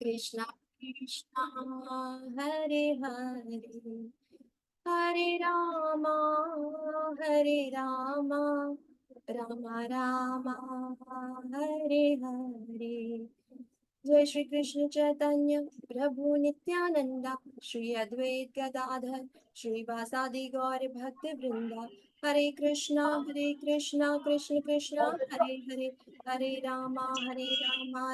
कृष्णा कृष्णा हरे हरे हरे रामा रामा रामा हरे हरे। जय श्री कृष्ण चैतन्य प्रभु नित्यानंदा श्री अद्वैत गदाधर श्रीवासादि गौर भक्त वृंदा। हरे कृष्णा कृष्ण कृष्ण हरे हरे हरे रामा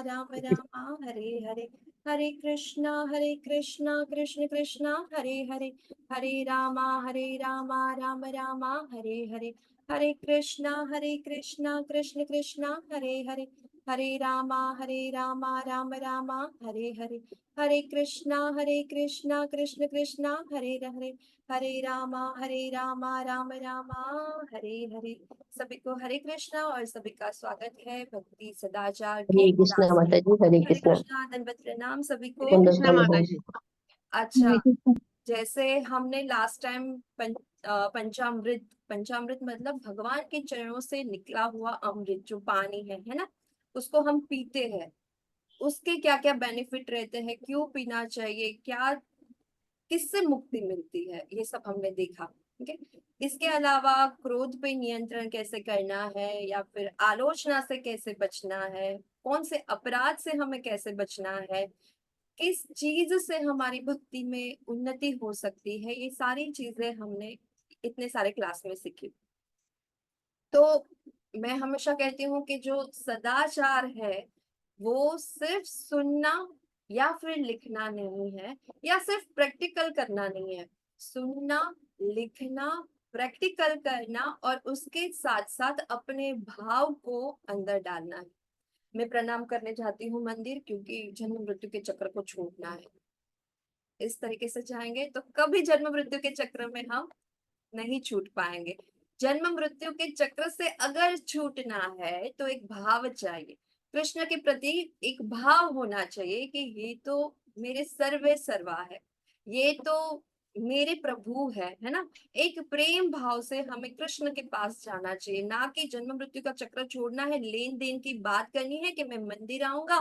राम रामा हरे हरे। हरे कृष्णा कृष्ण कृष्ण हरे हरे हरे रामा राम रामा हरे हरे। हरे कृष्णा कृष्ण कृष्ण हरे हरे हरे रामा राम रामा हरे हरे। हरे कृष्णा कृष्ण कृष्ण हरे हरे हरे रामा राम रामा हरे हरे। सभी को हरे कृष्णा और सभी का स्वागत है भक्ति सदाचार की हरे कृष्णा क्लास में। माता जी, हरे हरे कृष्णा। कृष्णा दंडवत प्रणाम सभी को। हरे कृष्णा माता जी। अच्छा, जैसे हमने लास्ट टाइम पंचामृत पंचामृत मतलब भगवान के चरणों से निकला हुआ अमृत जो पानी है ना, उसको हम पीते हैं। उसके क्या क्या बेनिफिट रहते हैं, क्यों पीना चाहिए, क्या किससे मुक्ति मिलती है, ये सब हमने देखा। ठीक है। इसके अलावा क्रोध पे नियंत्रण कैसे करना है या फिर आलोचना से कैसे बचना है, कौन से अपराध से हमें कैसे बचना है, किस चीज से हमारी भक्ति में उन्नति हो सकती है, ये सारी चीजें हमने इतने सारे क्लास में सीखी। तो मैं हमेशा कहती हूँ कि जो सदाचार है वो सिर्फ सुनना या फिर लिखना नहीं है, या सिर्फ प्रैक्टिकल करना नहीं है। सुनना, लिखना, प्रैक्टिकल करना और उसके साथ साथ अपने भाव को अंदर डालना है। मैं प्रणाम करने जाती हूँ मंदिर, क्योंकि जन्म मृत्यु के चक्र को छोड़ना है। इस तरीके से चाहेंगे तो कभी जन्म मृत्यु के चक्र में हम नहीं छूट पाएंगे। जन्म मृत्यु के चक्र से अगर छूटना है तो एक भाव चाहिए, कृष्ण के प्रति एक भाव होना चाहिए कि ये तो मेरे सर्वे सर्वा है, ये तो मेरे प्रभु है ना। एक प्रेम भाव से हमें कृष्ण के पास जाना चाहिए, ना कि जन्म मृत्यु का चक्र छोड़ना है, लेन देन की बात करनी है कि मैं मंदिर आऊंगा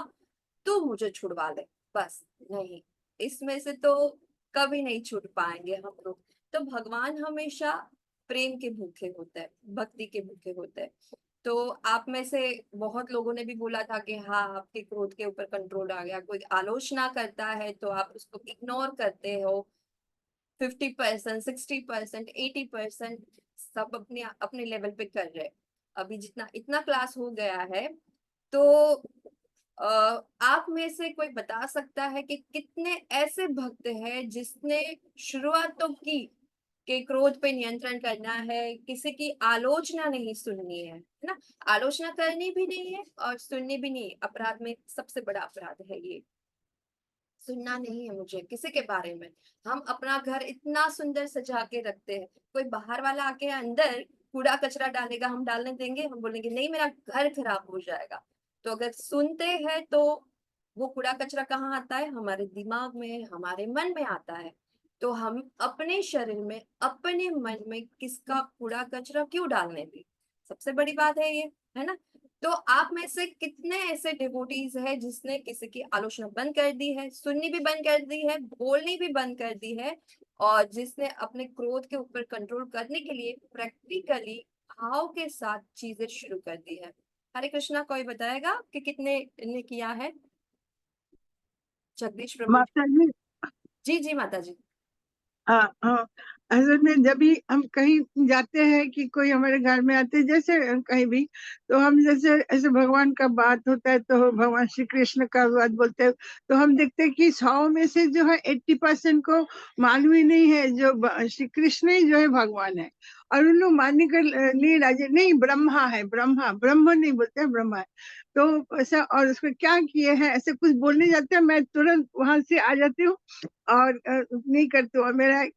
तो मुझे छुड़वा ले, बस नहीं। इसमें से तो कभी नहीं छूट पाएंगे हम लोग। तो भगवान हमेशा प्रेम के भूखे होते हैं, भक्ति के भूखे होते हैं। तो आप में से बहुत लोगों ने भी बोला था कि हाँ, आपके क्रोध के ऊपर कंट्रोल आ गया। कोई आलोचना करता है तो आप उसको इग्नोर करते हो। 50%, 60%, 80% सब अपने अपने लेवल पे कर रहे हैं। अभी जितना इतना क्लास हो गया है, तो आप में से कोई बता सकता है कि कितने ऐसे भक्त हैं जिसने शुरुआत तो की कि क्रोध पे नियंत्रण करना है, किसी की आलोचना नहीं सुननी है ना। आलोचना करनी भी नहीं है और सुननी भी नहीं है। अपराध में सबसे बड़ा अपराध है ये, सुनना नहीं है मुझे किसी के बारे में। हम अपना घर इतना सुंदर सजा के रखते हैं, कोई बाहर वाला आके अंदर कूड़ा कचरा डालेगा, हम डालने देंगे? हम बोलेंगे नहीं, मेरा घर खराब हो जाएगा। तो अगर सुनते हैं तो वो कूड़ा कचरा कहाँ आता है? हमारे दिमाग में, हमारे मन में आता है। तो हम अपने शरीर में, अपने मन में किसका कूड़ा कचरा क्यों डालने दें? सबसे बड़ी बात है ये, है ना। तो आप में से कितने ऐसे डिवोटीज है जिसने किसी की आलोचना बंद कर दी है, सुननी भी बंद कर दी है, बोलनी भी बंद कर दी है, और जिसने अपने क्रोध के ऊपर कंट्रोल करने के लिए प्रैक्टिकली भाव के साथ चीजें शुरू कर दी है? हरे कृष्णा, कोई बताएगा कि कितने ने किया है? जगदीश प्रभु। माता जी, जी जी माता जी। हाँ हाँ। असल में जब भी हम कहीं जाते हैं कि कोई हमारे घर में आते हैं, जैसे कहीं भी, तो हम जैसे ऐसे भगवान का बात होता है तो भगवान श्री कृष्ण का बात बोलते हैं, तो हम देखते हैं कि 100 में से जो है 80% को मालूम ही नहीं है जो श्री कृष्ण ही जो है भगवान है। और उन लोग मानने के लिए राजी नहीं, ब्रह्मा है, ब्रह्मा, ब्रह्म नहीं बोलते हैं, ब्रह्मा है। तो ऐसा, और उसको क्या किए हैं ऐसे कुछ बोलने जाते हैं, मैं तुरंत वहां से आ जाती हूँ और नहीं करती हूँ। और मेरा एक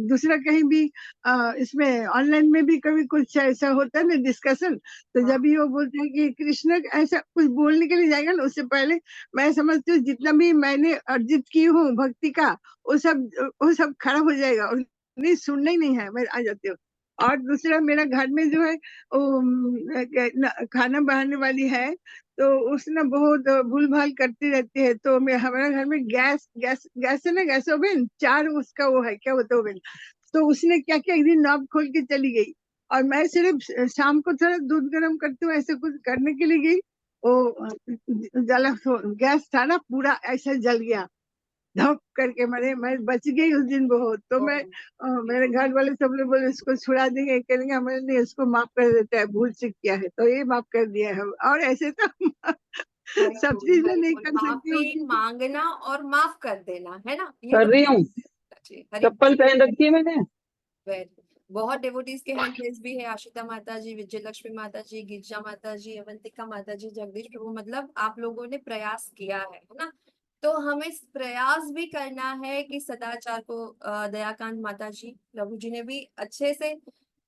दूसरा कहीं भी इसमें ऑनलाइन में भी कभी कुछ ऐसा होता है ना डिस्कशन, तो जब भी वो बोलते हैं कि कृष्ण ऐसा कुछ बोलने के लिए जाएगा ना, उससे पहले मैं समझती हूँ जितना भी मैंने अर्जित की हूँ भक्ति का, वो सब खराब हो जाएगा, और नहीं सुनना ही नहीं है, मैं आ जाती हूँ। और दूसरा मेरा घर में जो है वो खाना बनाने वाली है, तो उसने बहुत भूल भाल करती रहती है। तो मैं हमारे घर में गैस गैस गैस है ना, गैस ओवन, चार उसका वो है, क्या बोलते ओवन। तो उसने क्या किया, एक दिन नॉब खोल के चली गई, और मैं सिर्फ शाम को थोड़ा दूध गर्म करती हूँ, ऐसे कुछ करने के लिए गई। वो जला, गैस था ना, पूरा ऐसा जल गया, धप करके। मैं बच गई उस दिन बहुत। तो मैं मेरे घर वाले सब लोग बोले इसको छुड़ा देंगे, कहेंगे हमें नहीं, इसको माफ कर देता है, भूल चूक किया है तो ये माफ कर दिया है। और ऐसे तो हरि सब बोल, चीजें हरि नहीं बोल। कर सकती माफी होती। मांगना और माफ कर देना, है ना, ये कर तो रही हूँ। जी, हरि चप्पल पहन रखी है मैंने। वेरी। बहुत डेवोटीज के हैंड रेज भी है, आशिता माता जी, विजय लक्ष्मी माता जी, गिरिजा माता जी, अवंतिका माता जी, जगदीश प्रभु, मतलब आप लोगों ने प्रयास किया है ना। तो हमें प्रयास भी करना है कि सदाचार को, दयाकांत माता जी, प्रभु जी ने भी अच्छे से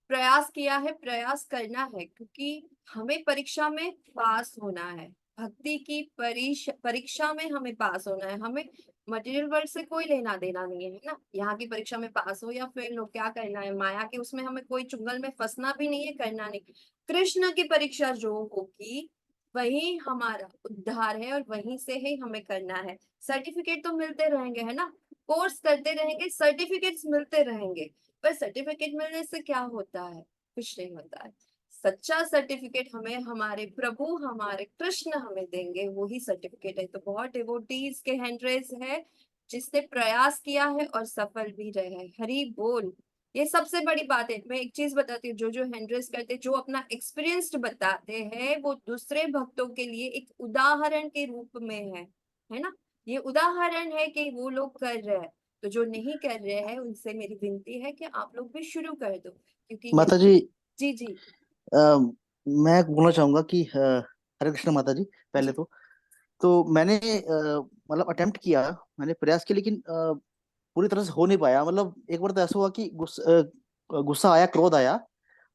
प्रयास किया है, प्रयास करना है, क्योंकि हमें परीक्षा में पास होना है। भक्ति की परीक्षा में हमें पास होना है। हमें मटेरियल वर्ल्ड से कोई लेना देना नहीं है ना। यहाँ की परीक्षा में पास हो या फेल हो, क्या करना है, माया के उसमें हमें कोई चुंगल में फंसना भी नहीं है, करना नहीं। कृष्ण की परीक्षा जो होगी वही हमारा उद्धार है, और वहीं से ही हमें करना है। सर्टिफिकेट तो मिलते रहेंगे, है ना, कोर्स करते रहेंगे, सर्टिफिकेट्स मिलते रहेंगे। पर सर्टिफिकेट मिलने से क्या होता है? कुछ नहीं होता है। सच्चा सर्टिफिकेट हमें हमारे प्रभु, हमारे कृष्ण हमें देंगे, वही सर्टिफिकेट है। तो बहुत डिवोटीज के हैंड रेस है जिसने प्रयास किया है और सफल भी रहे हैं। हरि बोल। ये सबसे बड़ी बात है। मैं एक चीज बताती हूँ, जो जो हैंड रेस करते, जो अपना एक्सपीरियंस्ड बताते हैं, वो दूसरे भक्तों के लिए एक उदाहरण के रूप में है ना। ये उदाहरण है कि वो लोग कर रहे हैं। तो जो नहीं कर रहे हैं उनसे मेरी विनती है कि आप लोग भी शुरू कर दो, क्योंकि ये माता जी, जी जी अ, मैं बोलना चाहूंगा कि हरे कृष्ण माता जी। पहले जी तो मैंने मतलब अटेम्प्ट किया, मैंने प्रयास किया, लेकिन पूरी तरह से हो नहीं पाया। मतलब एक बार तो ऐसा हुआ कि गुस्सा आया, क्रोध आया,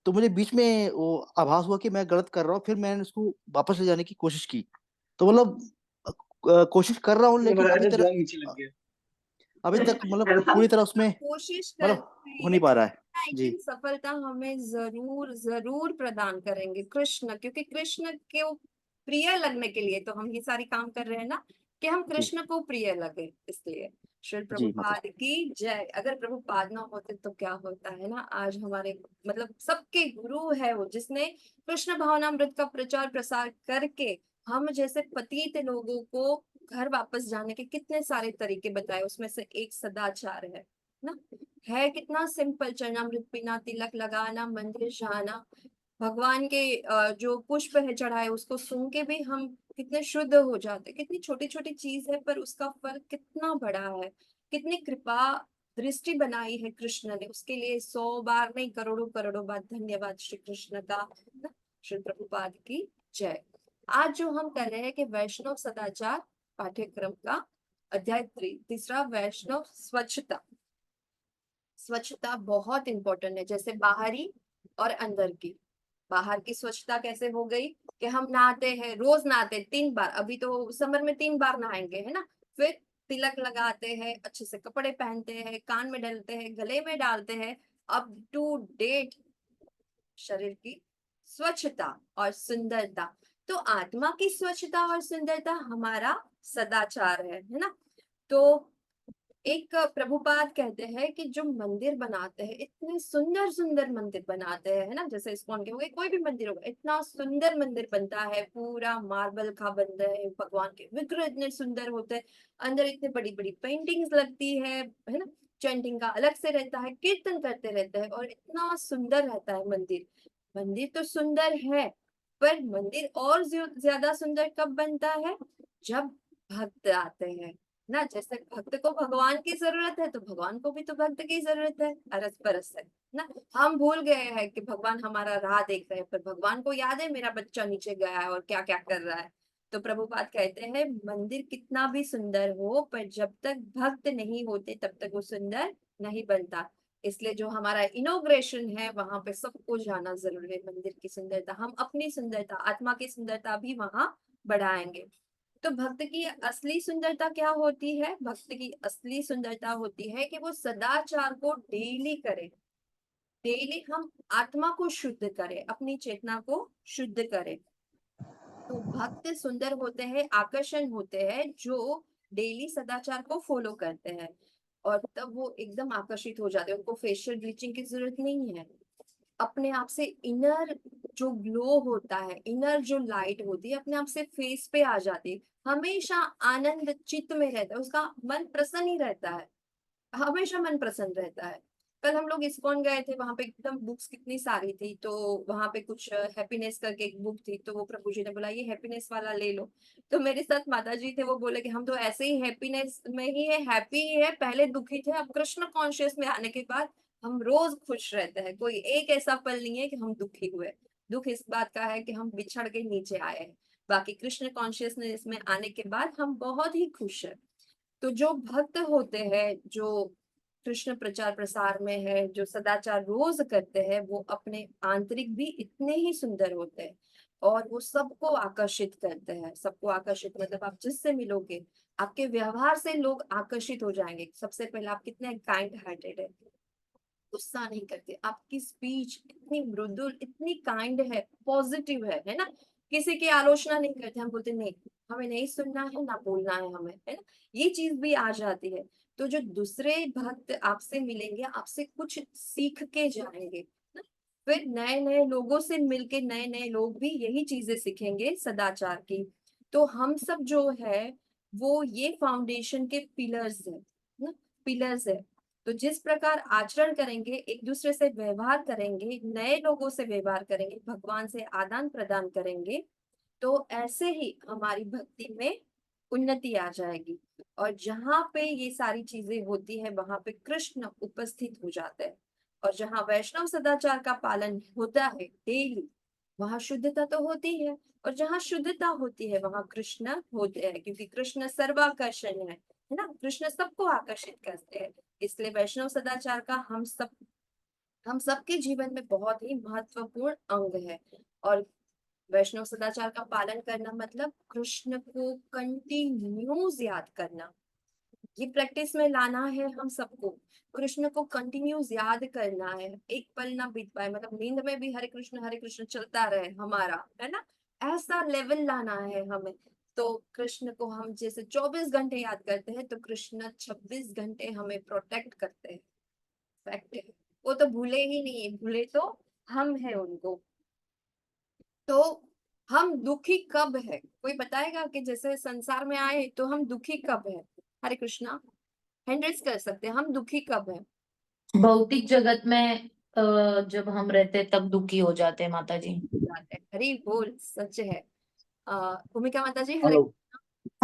तो मुझे बीच में वो आभास हुआ कि मैं गलत कर रहा हूँ। फिर मैंने उसको वापस ले जाने की कोशिश की। तो मतलब कोशिश कर रहा हूँ, ये लेकिन महाराज जो है नीचे लग गया। अभी तक मतलब पूरी तरह उसमें कोशिश कर मतलब रही हो है, नहीं पा रहा है। एक जी। दिन सफलता हमें जरूर जरूर प्रदान करेंगे कृष्ण, क्योंकि कृष्ण को प्रिय लगने के लिए तो हम ये सारी काम कर रहे हैं ना, कि हम जी। कृष्ण को प्रिय लगे। इसलिए श्री जी माता प्रभुपाद की जय। अगर प्रभुपाद ना होते तो क्या होता है ना, आज हमारे मतलब सबके गुरु है वो, जिसने कृष्ण भावनामृत का प्रचार प्रसार करके हम जैसे पतित लोगों को घर वापस जाने के कितने सारे तरीके बताए। उसमें से एक सदाचार है ना। है कितना सिंपल, चरणामृत पीना, तिलक लगाना, मंदिर जाना, भगवान के जो पुष्प है चढ़ाए उसको सूंघ के भी हम कितने शुद्ध हो जाते। कितनी छोटी छोटी चीज है, पर उसका फल कितना बड़ा है। कितनी कृपा दृष्टि बनाई है कृष्ण ने, उसके लिए 100 बार नहीं, करोड़ों करोड़ों बार धन्यवाद श्री कृष्ण का। श्री प्रभुपाद की जय। आज जो हम कर रहे हैं कि वैष्णव सदाचार पाठ्यक्रम का अध्याय तीसरा, वैष्णव स्वच्छता। स्वच्छता बहुत इंपॉर्टेंट है, जैसे बाहरी और अंदर की। बाहर की स्वच्छता कैसे हो गई कि हम नहाते हैं, रोज नहाते हैं 3 बार, अभी तो समर में 3 बार नहाएंगे, है ना। फिर तिलक लगाते हैं, अच्छे से कपड़े पहनते हैं, कान में डालते हैं, गले में डालते हैं, अप टू डेट शरीर की स्वच्छता और सुंदरता। तो आत्मा की स्वच्छता और सुंदरता हमारा सदाचार है ना। तो एक प्रभुपाद कहते हैं कि जो मंदिर बनाते हैं, इतने सुंदर सुंदर मंदिर बनाते हैं, है ना, जैसे इस्कॉन के हो गए, कोई भी मंदिर होगा, इतना सुंदर मंदिर बनता है, पूरा मार्बल का बनता है, भगवान के विग्रह इतने सुंदर होते हैं, अंदर इतनी बड़ी बड़ी पेंटिंग्स लगती है ना। चैंटिंग का अलग से रहता है, कीर्तन करते रहते हैं, और इतना सुंदर रहता है मंदिर। मंदिर तो सुंदर है, पर मंदिर और ज्यादा सुंदर कब बनता है? जब भक्त आते हैं ना। जैसे भक्त को भगवान की जरूरत है, तो भगवान को भी तो भक्त की जरूरत है, अरस परस है ना। हम भूल गए हैं कि भगवान हमारा राह देख रहे हैं, पर भगवान को याद है मेरा बच्चा नीचे गया है और क्या क्या कर रहा है। तो प्रभुपाद कहते हैं मंदिर कितना भी सुंदर हो, पर जब तक भक्त नहीं होते तब तक वो सुंदर नहीं बनता। इसलिए जो हमारा इनोग्रेशन है वहां पे सबको जाना जरूरी है। मंदिर की सुंदरता, हम अपनी सुंदरता, आत्मा की सुंदरता भी वहां बढ़ाएंगे। तो भक्त की असली सुंदरता क्या होती है? भक्त की असली सुंदरता होती है कि वो सदाचार को डेली करे। डेली हम आत्मा को शुद्ध करें, अपनी चेतना को शुद्ध करें। तो भक्त सुंदर होते हैं, आकर्षण होते हैं, जो डेली सदाचार को फॉलो करते हैं, और तब वो एकदम आकर्षित हो जाते हैं। उनको फेशियल ब्लीचिंग की जरूरत नहीं है। अपने आप से इनर जो ग्लो होता है, इनर जो लाइट होती है, अपने आप से फेस पे आ जाती है। हमेशा आनंद चित्त में रहता है, उसका मन प्रसन्न ही रहता है, हमेशा मन प्रसन्न रहता है। कल हम लोग इस्कॉन गए थे, वहां पे एकदम बुक्स कितनी सारी थी, तो वहां पे कुछ हैप्पीनेस करके एक बुक थी, तो वो प्रभु जी ने बोला ये हैप्पीनेस वाला ले लो। तो मेरे साथ माता जी थे, वो बोले कि हम तो ऐसे ही हैप्पीनेस में ही है, हैप्पी ही है, पहले दुखी थे, अब कृष्ण कॉन्शियस में आने के बाद हम रोज खुश रहते हैं। कोई एक ऐसा पल नहीं है कि हम दुखी हुए। दुख इस बात का है कि हम बिछड़ के नीचे आए हैं, बाकी कृष्ण कॉन्शियसनेस में आने के बाद हम बहुत ही खुश हैं। तो जो भक्त होते हैं, जो कृष्ण प्रचार प्रसार में है, जो सदाचार रोज करते हैं, वो अपने आंतरिक भी इतने ही सुंदर होते हैं, और वो सबको आकर्षित करते हैं। सबको आकर्षित मतलब आप जिससे मिलोगे, आपके व्यवहार से लोग आकर्षित हो जाएंगे। सबसे पहले आप कितने काइंड हार्टेड है, गुस्सा नहीं करते, आपकी स्पीच इतनी मृदुल, इतनी काइंड है, पॉजिटिव है ना। किसी की आलोचना नहीं करते, हम बोलते नहीं, हमें नहीं सुनना है ना बोलना है हमें, है ना। ये चीज भी आ जाती है। तो जो दूसरे भक्त आपसे मिलेंगे, आपसे कुछ सीख के जाएंगे ना। फिर नए नए लोगों से मिलके नए नए लोग भी यही चीजें सीखेंगे सदाचार की। तो हम सब जो है वो ये फाउंडेशन के पिलर्स है ना, पिलर्स है। तो जिस प्रकार आचरण करेंगे, एक दूसरे से व्यवहार करेंगे, नए लोगों से व्यवहार करेंगे, भगवान से आदान प्रदान करेंगे, तो ऐसे ही हमारी भक्ति में उन्नति आ जाएगी। और जहाँ पे ये सारी चीजें होती है, वहां पे कृष्ण उपस्थित हो जाते हैं। और जहाँ वैष्णव सदाचार का पालन होता है डेली, वहां शुद्धता तो होती है। और जहाँ शुद्धता होती है, वहां कृष्ण होते हैं, क्योंकि कृष्ण सर्वाकर्षण है ना। कृष्ण सबको आकर्षित करते हैं। इसलिए वैष्णव सदाचार का हम सबके जीवन में बहुत ही महत्वपूर्ण अंग है। और वैष्णव सदाचार का पालन करना मतलब कृष्ण को कंटिन्यूस याद करना। ये प्रैक्टिस में लाना है हम सबको। कृष्ण को कंटिन्यूस याद करना है, एक पल ना बीत पाए, मतलब नींद में भी हरे कृष्ण चलता रहे हमारा, है ना। ऐसा लेवल लाना है हमें। तो कृष्ण को हम जैसे 24 घंटे याद करते हैं, तो कृष्ण 26 घंटे हमें प्रोटेक्ट करते हैं। फैक्ट है। वो तो भूले ही नहीं, भूले तो हम है उनको। तो हम दुखी कब है, कोई बताएगा कि जैसे संसार में आए तो हम दुखी कब है? हरे कृष्णा, हैंडल्स कर सकते हैं, हम दुखी कब है? भौतिक जगत में जब हम रहते तब दुखी हो जाते हैं माता जी। हरी बोल, सच है। भूमिका माता जी, हरे। हेलो।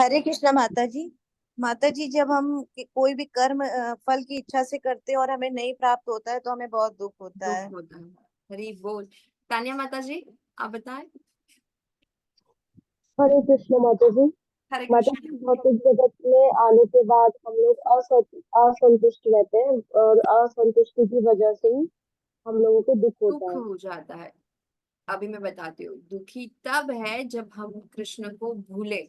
हरे कृष्णा माता जी। माता जी, जब हम कोई भी कर्म फल की इच्छा से करते हैं और हमें नहीं प्राप्त होता है तो हमें बहुत दुख होता दुख है। होता है। हरी बोल। तानिया माता जी, आप बताएं। हरे कृष्ण माता जी। हरे माता कृष्ण। जी, भौतिक जगत में आने के बाद हम लोग असंतुष्ट रहते हैं और असंतुष्टि की वजह से ही हम लोगों को दुख होता दुख है। हो जाता है। अभी मैं बताती हूँ, दुखी तब है जब हम कृष्ण को भूले,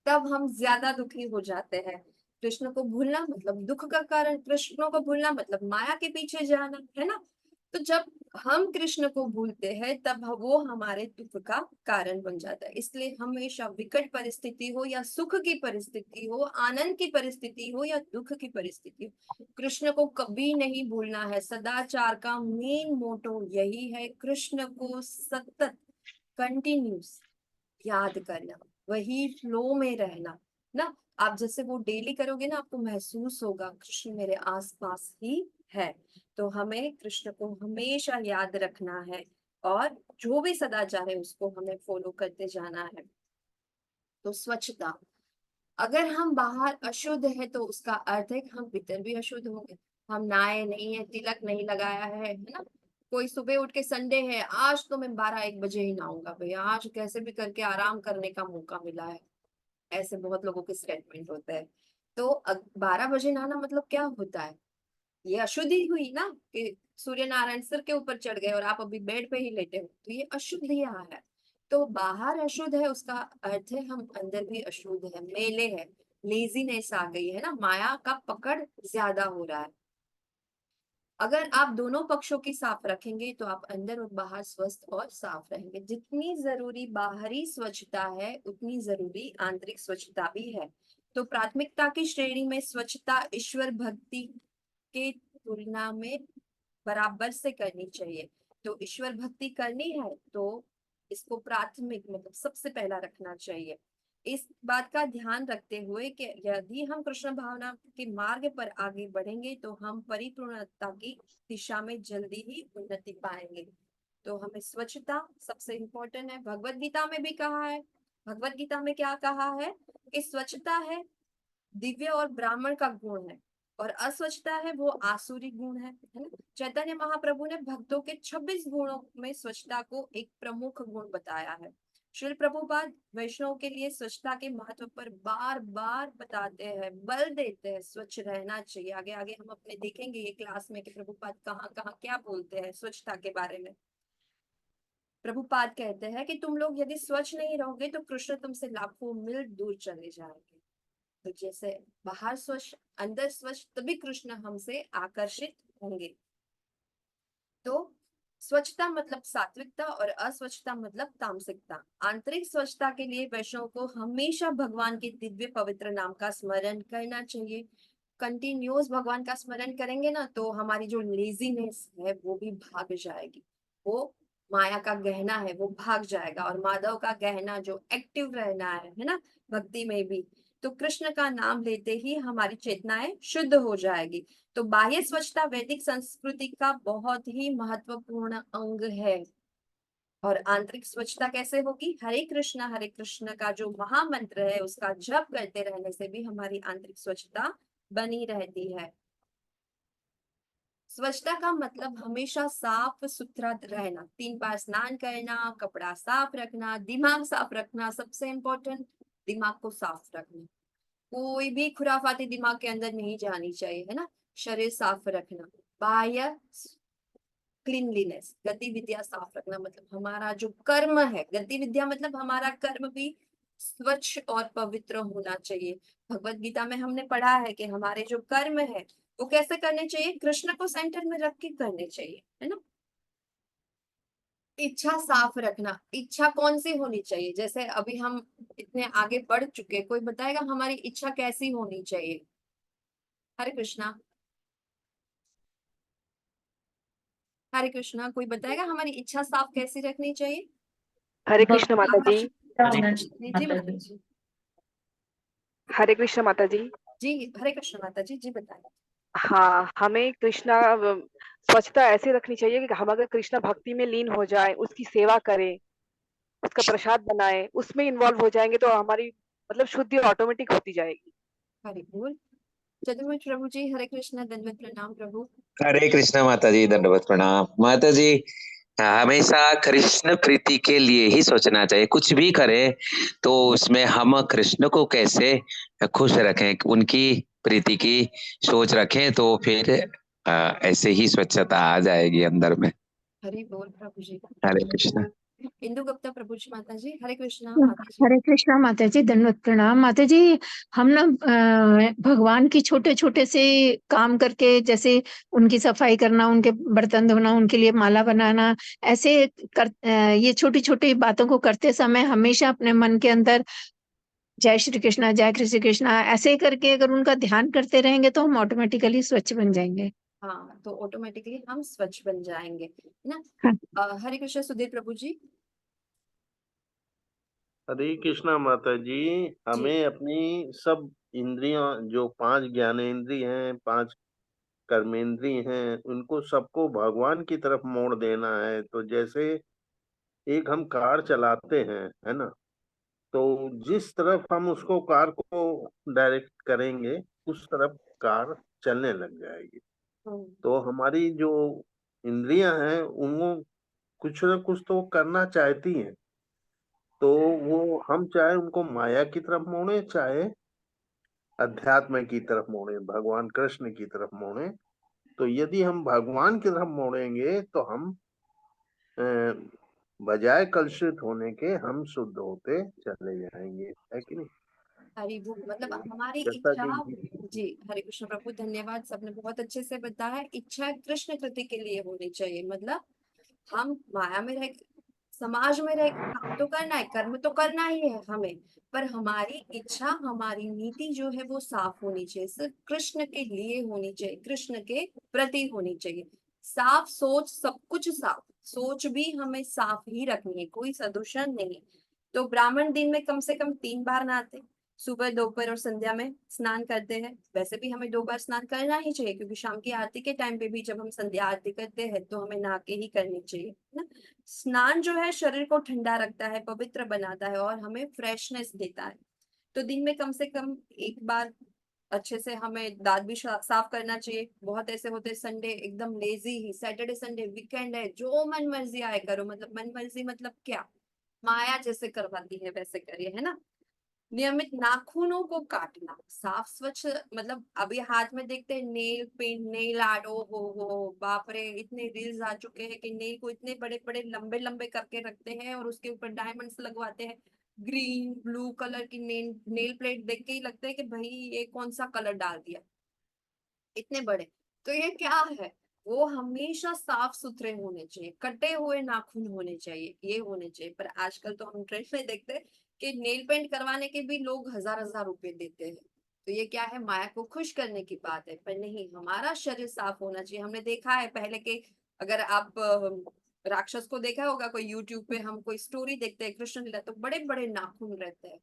तब हम ज्यादा दुखी हो जाते हैं। कृष्ण को भूलना मतलब दुख का कारण, कृष्ण को भूलना मतलब माया के पीछे जाना, है ना। तो जब हम कृष्ण को भूलते हैं, तब वो हमारे दुख का कारण बन जाता है। इसलिए हमेशा विकट परिस्थिति हो या सुख की परिस्थिति हो, आनंद की परिस्थिति हो या दुख की परिस्थिति हो, कृष्ण को कभी नहीं भूलना है। सदाचार का मेन मोटो यही है, कृष्ण को सतत कंटिन्यूस याद करना, वही फ्लो में रहना ना। आप जैसे वो डेली करोगे ना, आपको महसूस होगा कृष्ण मेरे आसपास ही है। तो हमें कृष्ण को हमेशा याद रखना है, और जो भी सदाचार है उसको हमें फॉलो करते जाना है। तो स्वच्छता, अगर हम बाहर अशुद्ध है तो उसका अर्थ है कि हम भीतर भी अशुद्ध होंगे। हम नहाए नहीं है, तिलक नहीं लगाया है ना। कोई सुबह उठ के संडे है, आज तो मैं 12-1 बजे ही नहाऊंगा भैया, आज कैसे भी करके आराम करने का मौका मिला है। ऐसे बहुत लोगों के स्टेटमेंट होते हैं। तो 12 बजे नहाना मतलब क्या होता है? ये अशुद्धि हुई ना, कि सूर्य नारायण सिर के ऊपर चढ़ गए और आप अभी बेड पे ही लेटे हो, तो ये अशुद्धियां है। तो बाहर अशुद्ध है, उसका अर्थ है हम अंदर भी अशुद्ध है, मेले है, लेजीनेस आ गई है ना, माया का पकड़ ज्यादा हो रहा है। अगर आप दोनों पक्षों की साफ रखेंगे तो आप अंदर और बाहर स्वस्थ और साफ रहेंगे। जितनी जरूरी बाहरी स्वच्छता है उतनी जरूरी आंतरिक स्वच्छता भी है। तो प्राथमिकता की श्रेणी में स्वच्छता ईश्वर भक्ति के तुलना में बराबर से करनी चाहिए। तो ईश्वर भक्ति करनी है तो इसको प्राथमिक मतलब सबसे पहला रखना चाहिए। इस बात का ध्यान रखते हुए कि यदि हम कृष्ण भावना के मार्ग पर आगे बढ़ेंगे तो हम परिपूर्णता की दिशा में जल्दी ही उन्नति पाएंगे। तो हमें स्वच्छता सबसे इम्पोर्टेंट है। भगवत गीता में भी कहा है, भगवत गीता में क्या कहा है कि स्वच्छता है दिव्य और ब्राह्मण का गुण है और अस्वच्छता है वो आसुरी गुण है ना। चैतन्य महाप्रभु ने भक्तों के 26 गुणों में स्वच्छता को एक प्रमुख गुण बताया है। श्रील प्रभुपाद वैष्णव के लिए स्वच्छता के महत्व पर बार बार बताते हैं, बल देते हैं, स्वच्छ रहना चाहिए। आगे आगे हम अपने देखेंगे ये क्लास में कि प्रभुपाद कहाँ कहाँ क्या बोलते हैं स्वच्छता के बारे में। प्रभुपाद कहते हैं कि तुम लोग यदि स्वच्छ नहीं रहोगे तो कृष्ण तुमसे लाखों मील दूर चले जाएंगे। तो जैसे बाहर स्वच्छ अंदर स्वच्छ तभी कृष्ण हमसे आकर्षित होंगे। तो स्वच्छता मतलब सात्विकता और अस्वच्छता मतलब तामसिकता। आंतरिक स्वच्छता के लिए वैष्णव को हमेशा भगवान के दिव्य पवित्र नाम का स्मरण करना चाहिए। कंटिन्यूस भगवान का स्मरण करेंगे ना तो हमारी जो लेजीनेस है वो भी भाग जाएगी। वो माया का गहना है वो भाग जाएगा और माधव का गहना जो एक्टिव रहना है ना भक्ति में भी। तो कृष्ण का नाम लेते ही हमारी चेतनाएं शुद्ध हो जाएगी। तो बाह्य स्वच्छता वैदिक संस्कृति का बहुत ही महत्वपूर्ण अंग है। और आंतरिक स्वच्छता कैसे होगी? हरे कृष्ण का जो महामंत्र है उसका जप करते रहने से भी हमारी आंतरिक स्वच्छता बनी रहती है। स्वच्छता का मतलब हमेशा साफ सुथरा रहना, 3 बार स्नान करना, कपड़ा साफ रखना, दिमाग साफ रखना, सबसे इम्पोर्टेंट दिमाग को साफ रखना। कोई भी खुराफाती दिमाग के अंदर नहीं जानी चाहिए, है ना। शरीर साफ रखना, बाह्य क्लीनलीनेस, गतिविधियां साफ रखना मतलब हमारा जो कर्म है, गतिविधियां मतलब हमारा कर्म भी स्वच्छ और पवित्र होना चाहिए। भगवत गीता में हमने पढ़ा है कि हमारे जो कर्म है वो कैसे करने चाहिए? कृष्ण को सेंटर में रख के करने चाहिए, है ना। इच्छा साफ रखना, इच्छा कौन सी होनी चाहिए? जैसे अभी हम इतने आगे बढ़ चुके, कोई बताएगा हमारी इच्छा कैसी होनी चाहिए? हरे कृष्णा, हरे कृष्णा, कोई बताएगा हमारी इच्छा साफ कैसी रखनी चाहिए? हरे कृष्ण माता जी। जी माता जी। हरे कृष्ण माता जी। जी हरे कृष्ण माता जी बताएं। हाँ, हमें कृष्णा स्वच्छता ऐसे रखनी चाहिए कि हम अगर कृष्णा भक्ति में लीन हो जाए, उसकी सेवा करें, उसका प्रसाद बनाए, उसमें इन्वॉल्व हो जाएंगे तो हमारी मतलब शुद्धि ऑटोमेटिक होती जाएगी। हरे बोल। चतुर्भुज प्रभु जी हरे कृष्ण, दंडवत प्रणाम प्रभु। हरे कृष्ण माता जी, दंडवत प्रणाम माता जी। हमेशा कृष्ण प्रीति के लिए ही सोचना चाहिए। कुछ भी करें तो उसमें हम कृष्ण को कैसे खुश रखें, उनकी प्रीति की सोच रखें तो फिर ऐसे ही स्वच्छता आ जाएगी अंदर में। हरे बोल प्रभु जी। हरे कृष्ण। इंदु गुप्ता प्रभु जी माता जी हरे कृष्णा माता जी। हरे कृष्णा माता जी, दंडवत प्रणाम माता जी। हम ना भगवान की छोटे छोटे से काम करके, जैसे उनकी सफाई करना, उनके बर्तन धोना, उनके लिए माला बनाना, ऐसे ये छोटी छोटी बातों को करते समय हमेशा अपने मन के अंदर जय श्री कृष्णा, जय श्री कृष्णा ऐसे करके अगर उनका ध्यान करते रहेंगे तो हम ऑटोमेटिकली स्वच्छ बन जाएंगे। हाँ, तो ऑटोमेटिकली हम स्वच्छ बन जाएंगे, है ना। हाँ। हरे कृष्ण सुधीर प्रभु जी। हरे कृष्णा माता जी। हमें अपनी सब इंद्रियां, जो 5 ज्ञानेंद्रिय हैं, 5 कर्मेंद्रिय हैं, उनको सबको भगवान की तरफ मोड़ देना है। तो जैसे एक हम कार चलाते हैं, है ना, तो जिस तरफ हम उसको कार को डायरेक्ट करेंगे उस तरफ कार चलने लग जाएगी। तो हमारी जो इंद्रियां हैं उनको कुछ ना कुछ तो करना चाहती हैं। तो वो हम चाहे उनको माया की तरफ मोड़े, चाहे अध्यात्म की तरफ मोड़े, भगवान कृष्ण की तरफ मोड़े। तो यदि हम भगवान की तरफ मोड़ेंगे तो हम बजाय कलुषित होने के हम शुद्ध होते चले जाएंगे, है कि नहीं। हरि बोल मतलब हमारी जैसा इच्छा, कि जी, हरे कृष्ण प्रभु, धन्यवाद। सबने बहुत अच्छे से बताया। इच्छा कृष्ण कृति के लिए होनी चाहिए, मतलब हम माया में रह, समाज में रह, काम तो करना है, कर्म तो करना ही है हमें, पर हमारी इच्छा, हमारी नीति जो है वो साफ होनी चाहिए, सिर्फ कृष्ण के लिए होनी चाहिए, कृष्ण के प्रति होनी चाहिए। साफ सोच, सब कुछ साफ, सोच भी हमें साफ ही रखनी है, कोई सदूषण नहीं। तो ब्राह्मण दिन में कम से कम 3 बार नहाते, सुबह, दोपहर और संध्या में स्नान करते हैं। वैसे भी हमें 2 बार स्नान करना ही चाहिए, क्योंकि शाम की आरती के टाइम पे भी जब हम संध्या आरती करते हैं तो हमें नहा के ही करनी चाहिए, है ना। स्नान जो है शरीर को ठंडा रखता है, पवित्र बनाता है और हमें फ्रेशनेस देता है। तो दिन में कम से कम 1 बार अच्छे से हमें दांत भी साफ करना चाहिए। बहुत ऐसे होते हैं संडे एकदम लेजी ही, सैटरडे संडे वीकेंड है, जो मन मर्जी आए करो, मतलब मन मर्जी मतलब क्या, माया जैसे करवाती है वैसे करिए, है ना। नियमित नाखूनों को काटना, साफ स्वच्छ, मतलब अभी हाथ में देखते हैं नेल पेंट, नेल आर्ट, ओ हो बाप रे, इतने रील्स आ चुके हैं कि नेल को इतने बड़े बड़े लंबे लंबे करके रखते हैं और उसके ऊपर डायमंड्स लगवाते हैं। ग्रीन ब्लू कलर की नेल नेल प्लेट देख के ही लगता है कि भाई ये कौन सा कलर डाल दिया, इतने बड़े। तो ये क्या है, वो हमेशा साफ सुथरे होने चाहिए, कटे हुए नाखून होने चाहिए, ये होने चाहिए। पर आजकल तो हम ट्रेंड में देखते हैं कि नेल पेंट करवाने के भी लोग हजार हजार रुपए देते हैं। तो ये क्या है, माया को खुश करने की बात है, पर नहीं, हमारा शरीर साफ होना चाहिए। हमने देखा है पहले के, अगर आप राक्षस को देखा होगा कोई यूट्यूब पे, हम कोई स्टोरी देखते हैं कृष्ण लीला, तो बड़े बड़े नाखून रहते हैं।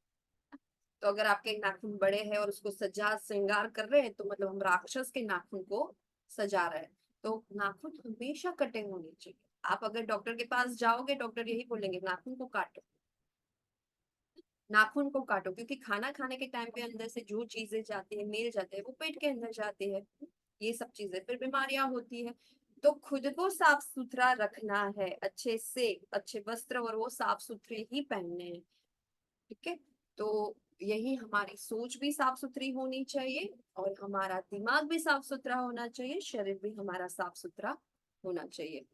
तो अगर आपके नाखून बड़े हैं और उसको सजा श्रृंगार कर रहे हैं, तो मतलब हम राक्षस के नाखून को सजा रहे हैं। तो नाखून हमेशा कटे होने चाहिए। आप अगर डॉक्टर के पास जाओगे, डॉक्टर यही बोलेंगे नाखून को काटो, नाखून को काटो, क्योंकि खाना खाने के टाइम पे अंदर से जो चीजें जाती है, मेल जाते हैं, वो पेट के अंदर जाती है, ये सब चीजें फिर बीमारियां होती है। तो खुद को साफ सुथरा रखना है, अच्छे से अच्छे वस्त्र और वो साफ सुथरे ही पहनने हैं, ठीक है। तो यही, हमारी सोच भी साफ सुथरी होनी चाहिए और हमारा दिमाग भी साफ सुथरा होना चाहिए, शरीर भी हमारा साफ सुथरा होना चाहिए।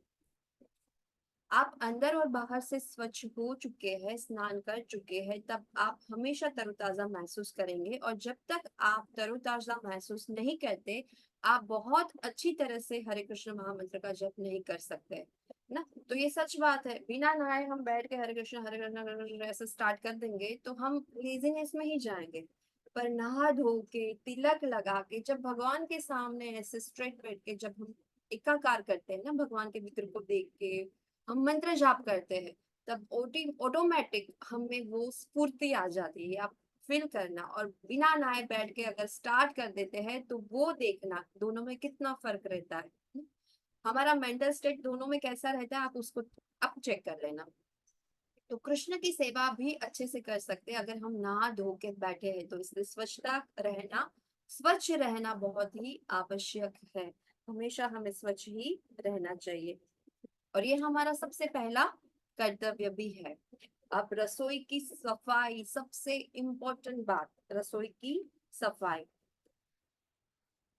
आप अंदर और बाहर से स्वच्छ हो चुके हैं, स्नान कर चुके हैं, तब आप हमेशा तरोताजा महसूस करेंगे। और जब तक आप तरोताजा महसूस नहीं करते, आप बहुत अच्छी तरह से हरे कृष्ण महामंत्र का जप नहीं कर सकते ना। तो ये सच बात है, बिना नहाए हम बैठ के हरे कृष्ण हरे कृष्ण हरे कृष्ण ऐसे स्टार्ट कर देंगे तो हम लेजीनेस में ही जाएंगे। पर नहा धो के, तिलक लगा के, जब भगवान के सामने ऐसे स्ट्रेट बैठ के जब हम एकाकार करते हैं ना, भगवान के विग्रह को देख के हम मंत्र जाप करते हैं, तब ऑटोमेटिक हमें वो स्फूर्ति आ जाती है। आप फील करना, और बिना नहाए बैठ के अगर स्टार्ट कर देते हैं तो वो देखना दोनों में कितना फर्क रहता है, हमारा मेंटल स्टेट दोनों में कैसा रहता है, आप उसको अब चेक कर लेना। तो कृष्ण की सेवा भी अच्छे से कर सकते हैं अगर हम नहा धो के बैठे हैं, तो इसलिए स्वच्छ रहना बहुत ही आवश्यक है। हमेशा हमें स्वच्छ ही रहना चाहिए, और ये हमारा सबसे पहला कर्तव्य भी है। अब रसोई की सफाई, सबसे इम्पोर्टेंट बात, रसोई की सफाई।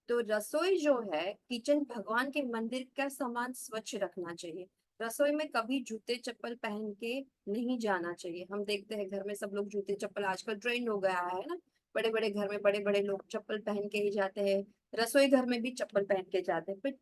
तो रसोई जो है, किचन भगवान के मंदिर का समान स्वच्छ रखना चाहिए। रसोई में कभी जूते चप्पल पहन के नहीं जाना चाहिए। हम देखते हैं घर में सब लोग जूते चप्पल, आजकल ट्रेंड हो गया है ना, बड़े बड़े घर में बड़े बड़े लोग चप्पल पहन के ही जाते हैं, रसोई घर में भी चप्पल पहन के जाते हैं। पर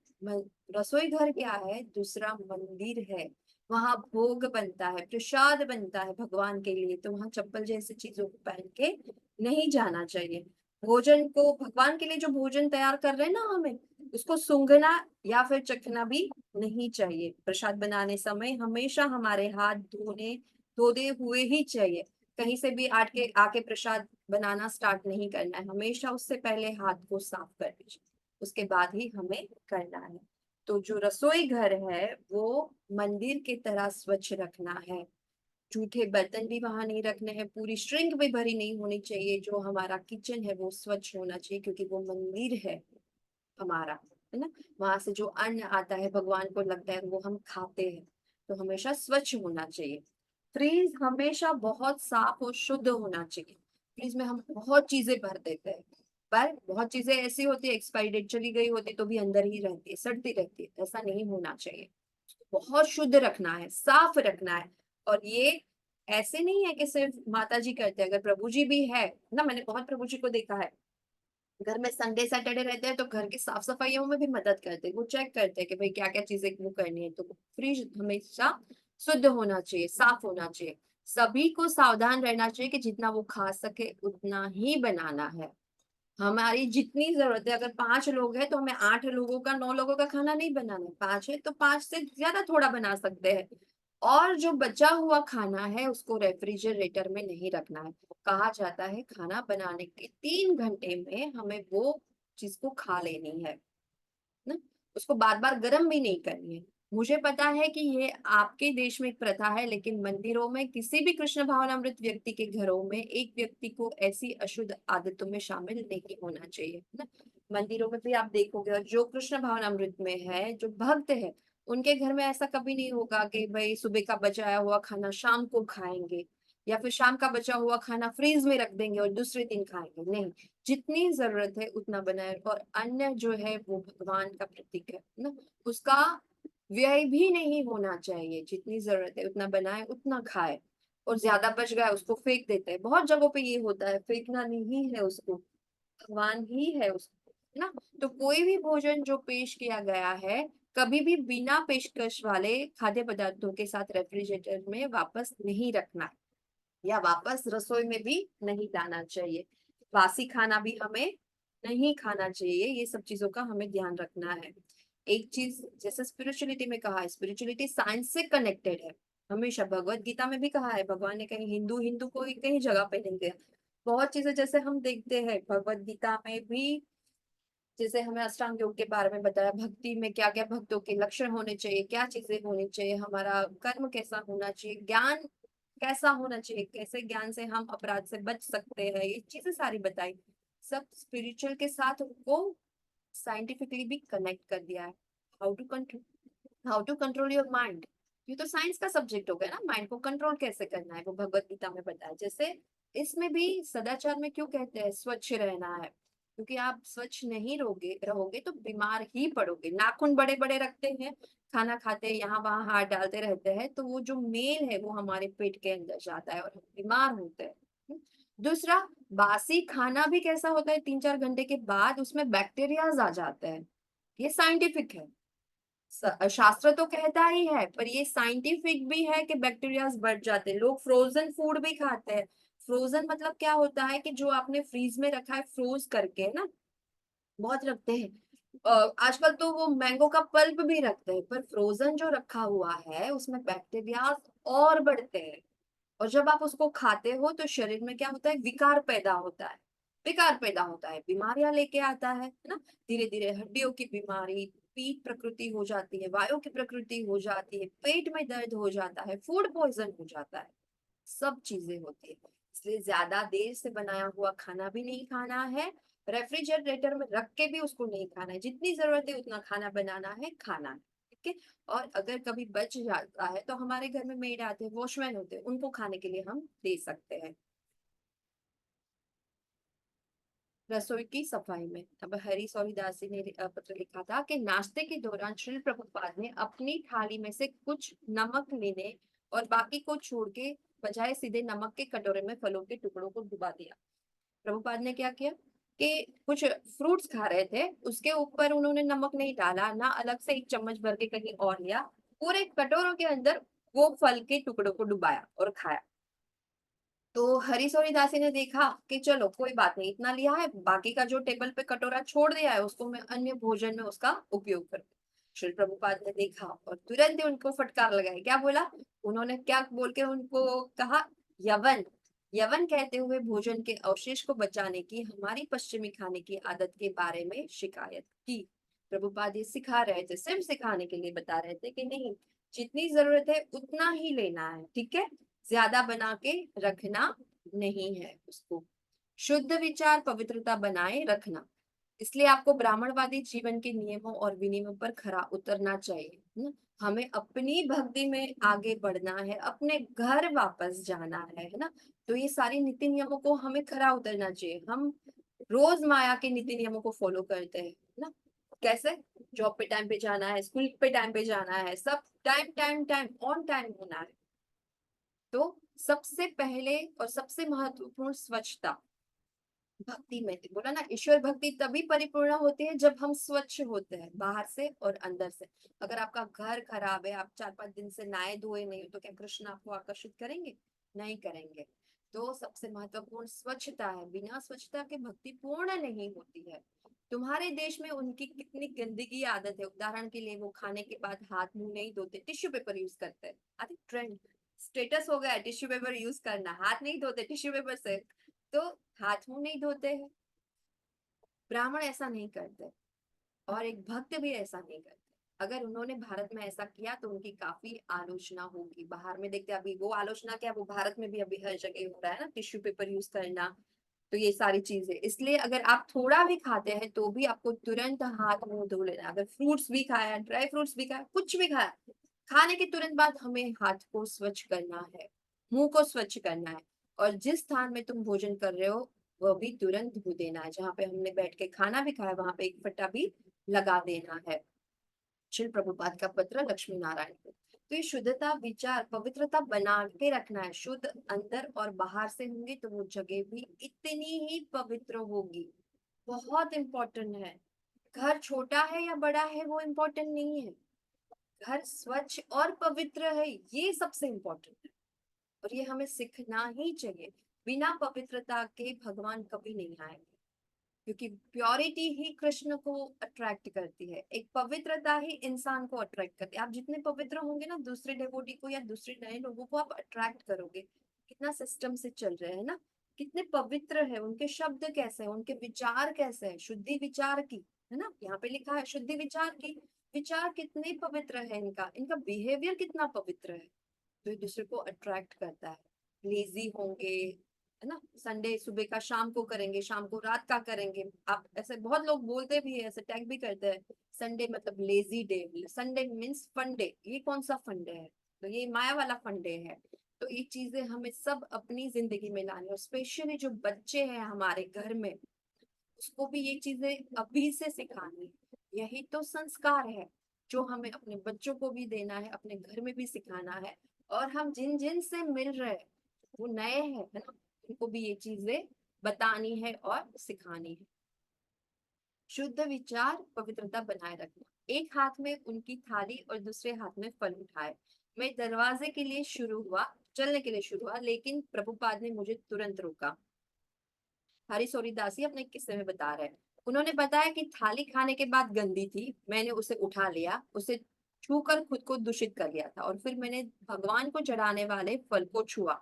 रसोई घर क्या है, दूसरा मंदिर है, वहां भोग बनता है, प्रसाद बनता है भगवान के लिए, तो वहां चप्पल जैसी चीजों को पहन के नहीं जाना चाहिए। भोजन को, भगवान के लिए जो भोजन तैयार कर रहे हैं ना, हमें उसको सूंघना या फिर चखना भी नहीं चाहिए। प्रसाद बनाने समय हमेशा हमारे हाथ धोने हुए ही चाहिए। कहीं से भी आके प्रसाद बनाना स्टार्ट नहीं करना है, हमेशा उससे पहले हाथ को साफ कर लीजिए, उसके बाद ही हमें करना है। तो जो रसोई घर है वो मंदिर की तरह स्वच्छ रखना है। जूठे बर्तन भी वहां नहीं रखने हैं, पूरी श्रिंक भी भरी नहीं होनी चाहिए। जो हमारा किचन है वो स्वच्छ होना चाहिए, क्योंकि वो मंदिर है हमारा, है ना। वहां से जो अन्न आता है भगवान को लगता है, वो हम खाते हैं, तो हमेशा स्वच्छ होना चाहिए। फ्रीज हमेशा बहुत साफ और शुद्ध होना चाहिए। फ्रीज में हम बहुत चीजें भर देते हैं, पर बहुत चीजें ऐसी होती है एक्सपायरी डेट चली गई होती तो भी अंदर ही रहती है, सड़ती रहती है, ऐसा नहीं होना चाहिए। बहुत शुद्ध रखना है, साफ रखना है। और ये ऐसे नहीं है कि सिर्फ माता जी करते हैं, अगर प्रभु जी भी है ना, मैंने बहुत प्रभु जी को देखा है, घर में संडे सैटरडे रहते हैं तो घर की साफ सफाइयों में भी मदद करते हैं, वो चेक करते हैं कि भाई क्या क्या चीजें वो करनी है। तो फ्रिज हमेशा शुद्ध होना चाहिए, साफ होना चाहिए। सभी को सावधान रहना चाहिए कि जितना वो खा सके उतना ही बनाना है। हमारी जितनी जरूरत है, अगर 5 लोग हैं तो हमें 8 लोगों का 9 लोगों का खाना नहीं बनाना है। 5 है तो 5 से ज्यादा थोड़ा बना सकते हैं। और जो बचा हुआ खाना है उसको रेफ्रिजरेटर में नहीं रखना है। कहा जाता है खाना बनाने के 3 घंटे में हमें वो चीज को खा लेनी है ना, उसको बार बार गर्म भी नहीं करनी है। मुझे पता है कि ये आपके देश में एक प्रथा है, लेकिन मंदिरों में किसी भी कृष्ण भावनामृत व्यक्ति के घरों में एक व्यक्ति को ऐसी अशुद्ध आदतों में शामिल नहीं होना चाहिए ना। मंदिरों में भी आप देखोगे, और जो कृष्ण भावनामृत में है, जो भक्त है, उनके घर में ऐसा कभी नहीं होगा कि भाई सुबह का बचाया हुआ खाना शाम को खाएंगे, या फिर शाम का बचा हुआ खाना फ्रीज में रख देंगे और दूसरे दिन खाएंगे। नहीं, जितनी जरूरत है उतना बनाए। और अन्न जो है वो भगवान का प्रतीक है ना, उसका व्यय भी नहीं होना चाहिए। जितनी जरूरत है उतना बनाए, उतना खाए। और ज्यादा बच गया उसको फेंक देते हैं, बहुत जगहों पे ये होता है। फेंकना नहीं है उसको, भगवान ही है उसको, है ना। तो कोई भी भोजन जो पेश किया गया है, कभी भी बिना पेशकश वाले खाद्य पदार्थों के साथ रेफ्रिजरेटर में वापस नहीं रखना है, या वापस रसोई में भी नहीं लाना चाहिए। बासी खाना भी हमें नहीं खाना चाहिए। ये सब चीजों का हमें ध्यान रखना है। एक चीज जैसे स्पिरिचुअलिटी में कहा है, स्पिरिचुअलिटी साइंस से कनेक्टेड है। हमेशा भगवत गीता में भी कहा है, भगवान ने कहीं हिंदू हिंदू को कहीं जगह पे नहीं दिया। बहुत चीजें जैसे हम देखते हैं भगवत गीता में भी, जैसे हमें अष्टांग योग के बारे में बताया, भक्ति में क्या क्या भक्तों के लक्षण होने चाहिए, क्या चीजें होनी चाहिए, हमारा कर्म कैसा होना चाहिए, ज्ञान कैसा होना चाहिए, कैसे ज्ञान से हम अपराध से बच सकते हैं, ये चीजें सारी बताई। सब स्पिरिचुअल के साथ उनको साइंटिफिकली भी कनेक्ट कर दिया है। How to control your mind, ये तो साइंस का सब्जेक्ट हो गया ना। माइंड को कंट्रोल कैसे करना है वो भगवत गीता में बताया। जैसे इसमें भी सदाचार में क्यों कहते हैं स्वच्छ रहना है, क्योंकि आप स्वच्छ नहीं रहोगे तो बीमार ही पड़ोगे। नाखून बड़े बड़े रखते हैं, खाना खाते हैं यहाँ वहां हाथ डालते रहते हैं, तो वो जो मेल है वो हमारे पेट के अंदर जाता है और हम बीमार होते हैं। दूसरा, बासी खाना भी कैसा होता है, 3-4 घंटे के बाद उसमें बैक्टीरियाज आ जाते हैं। ये साइंटिफिक है। शास्त्र तो कहता ही है, पर ये साइंटिफिक भी है कि बैक्टीरियाज बढ़ जाते हैं। लोग फ्रोजन फूड भी खाते हैं। फ्रोजन मतलब क्या होता है कि जो आपने फ्रीज में रखा है फ्रोज करके ना, बहुत रखते हैं। आजकल तो वो मैंगो का पल्प भी रखते हैं, पर फ्रोजन जो रखा हुआ है उसमें बैक्टीरिया और बढ़ते हैं। और जब आप उसको खाते हो तो शरीर में क्या होता है, विकार पैदा होता है। विकार पैदा होता है, बीमारियां लेके आता है ना। धीरे धीरे हड्डियों की बीमारी, पीत प्रकृति हो जाती है, वायु की प्रकृति हो जाती है, पेट में दर्द हो जाता है, फूड पॉइजन हो जाता है, सब चीजें होती है। इसलिए ज्यादा देर से बनाया हुआ खाना भी नहीं खाना है, रेफ्रिजरेटर में रख के भी उसको नहीं खाना है। जितनी जरूरत है उतना खाना बनाना है, खाना है, ठीक है। और अगर कभी बच जाता है तो हमारे घर में मेड आते हैं, वॉशमैन होते हैं, उनको खाने के लिए हम दे सकते हैं। रसोई की सफाई में अब हरी सौरीदासी ने पत्र लिखा था कि नाश्ते के दौरान श्री प्रभुपाद ने अपनी थाली में से कुछ नमक लेने और बाकी को छोड़ के बजाय सीधे नमक के कटोरे में फलों के टुकड़ों को डुबा दिया। प्रभुपाद ने क्या किया कि कुछ फ्रूट्स खा रहे थे, उसके ऊपर उन्होंने नमक नहीं डाला, ना अलग से 1 चम्मच भर के कहीं और लिया, पूरे कटोरों के अंदर वो फल के टुकड़ों को डुबाया और खाया। तो हरीशौरी दासी ने देखा कि चलो कोई बात नहीं, इतना लिया है, बाकी का जो टेबल पे कटोरा छोड़ दिया है उसको मैं अन्य भोजन में उसका उपयोग करूँ। श्री प्रभुपाद ने देखा और तुरंत ही उनको फटकार लगाया। क्या बोला उन्होंने, क्या बोल के उनको कहा, यवन। यवन कहते हुए भोजन के अवशेष को बचाने की हमारी पश्चिमी खाने की आदत के बारे में शिकायत की। प्रभुपाद ये सिखा रहे थे, सिर्फ सिखाने के लिए बता रहे थे कि नहीं, जितनी जरूरत है उतना ही लेना है, ठीक है, ज्यादा बना के रखना नहीं है उसको। शुद्ध विचार पवित्रता बनाए रखना, इसलिए आपको ब्राह्मणवादी जीवन के नियमों और विनियमों पर खरा उतरना चाहिए ना। हमें अपनी भक्ति में आगे बढ़ना है, अपने घर वापस जाना है ना। तो ये सारी नीति नियमों को हमें खरा उतरना चाहिए। हम रोज माया के नीति नियमों को फॉलो करते हैं ना। कैसे, जॉब पे टाइम पे जाना है, स्कूल पे टाइम पे जाना है, सब time time time on time होना है। तो सबसे पहले और सबसे महत्वपूर्ण स्वच्छता, भक्ति में बोला ना, ईश्वर भक्ति तभी परिपूर्ण होती है जब हम स्वच्छ होते हैं बाहर से और अंदर से। अगर आपका घर खराब है, आप 4-5 दिन से नहाए धोए नहीं हो, तो क्या कृष्ण आपको आकर्षित करेंगे? नहीं करेंगे। तो सबसे महत्वपूर्ण स्वच्छता है, बिना स्वच्छता के भक्ति पूर्ण नहीं होती है। तुम्हारे देश में उनकी कितनी गंदगी आदत है, उदाहरण के लिए वो खाने के बाद हाथ मुंह नहीं धोते, टिश्यू पेपर यूज करते हैं। आई थिंक ट्रेंड स्टेटस हो गया है टिश्यू पेपर यूज करना, हाथ नहीं धोते टिश्यू पेपर से, तो हाथ मुंह नहीं धोते हैं। ब्राह्मण ऐसा नहीं करते और एक भक्त भी ऐसा नहीं करते। अगर उन्होंने भारत में ऐसा किया तो उनकी काफी आलोचना होगी। बाहर में देखते अभी वो आलोचना क्या, वो भारत में भी अभी हर जगह हो रहा है ना, टिश्यू पेपर यूज करना, तो ये सारी चीजें। इसलिए अगर आप थोड़ा भी खाते हैं तो भी आपको तुरंत हाथ मुंह धो लेना। अगर फ्रूट्स भी खाया, ड्राई फ्रूट्स भी खाया, कुछ भी खाया, खाने के तुरंत बाद हमें हाथ को स्वच्छ करना है, मुंह को स्वच्छ करना है। और जिस स्थान में तुम भोजन कर रहे हो वह भी तुरंत धो देना है। जहाँ पे हमने बैठ के खाना भी खाया वहां पे एक फट्टा भी लगा देना है। श्रील प्रभुपाद का पत्र लक्ष्मी नारायण को। तो ये शुद्धता, विचार, पवित्रता बना के रखना है। शुद्ध अंदर और बाहर से होंगे तो वो जगह भी इतनी ही पवित्र होगी। बहुत इंपॉर्टेंट है। घर छोटा है या बड़ा है वो इम्पोर्टेंट नहीं है, घर स्वच्छ और पवित्र है ये सबसे इम्पोर्टेंट है। और ये हमें सीखना ही चाहिए। बिना पवित्रता के भगवान कभी नहीं आएंगे, क्योंकि प्योरिटी ही कृष्ण को अट्रैक्ट करती है। एक पवित्रता ही इंसान को अट्रैक्ट करती है। आप जितने पवित्र होंगे ना, दूसरे डेवोटी को या दूसरे नए लोगों को आप अट्रैक्ट करोगे। कितना सिस्टम से चल रहे हैं ना, कितने पवित्र है, उनके शब्द कैसे हैं, उनके विचार कैसे हैं, शुद्धि विचार की, है ना, यहाँ पे लिखा है शुद्धि विचार की। विचार कितने पवित्र है, इनका इनका बिहेवियर कितना पवित्र है, तो एक दूसरे को अट्रैक्ट करता है। लेजी होंगे, है ना, संडे सुबह का शाम को करेंगे, शाम को रात का करेंगे। आप ऐसे बहुत लोग बोलते भी है, ऐसे टैग भी करते हैं, संडे मतलब लेजी डे, संडे मीन्स फंडे। ये कौन सा फंडे है? तो ये माया वाला फंडे है। तो ये चीजें हमें सब अपनी जिंदगी में लानी, और स्पेशली जो बच्चे हैं हमारे घर में, उसको भी ये चीजें अभी से सिखानी है। यही तो संस्कार है जो हमें अपने बच्चों को भी देना है, अपने घर में भी सिखाना है। और हम जिन जिन से मिल रहे हैं वो नए हैं, है ना, उनको भी ये चीजें बतानी है और सिखानी है। शुद्ध विचार, पवित्रता बनाए रखना। एक हाथ में उनकी थाली और दूसरे हाथ में फल उठाए। मैं दरवाजे के लिए शुरू हुआ, चलने के लिए शुरू हुआ, लेकिन प्रभुपाद ने मुझे तुरंत रोका। हरी सोरीदासी अपने किस्से में बता रहे हैं। उन्होंने बताया कि थाली खाने के बाद गंदी थी, मैंने उसे उठा लिया, उसे छूकर खुद को दूषित कर लिया था, और फिर मैंने भगवान को चढ़ाने वाले फल को छुआ।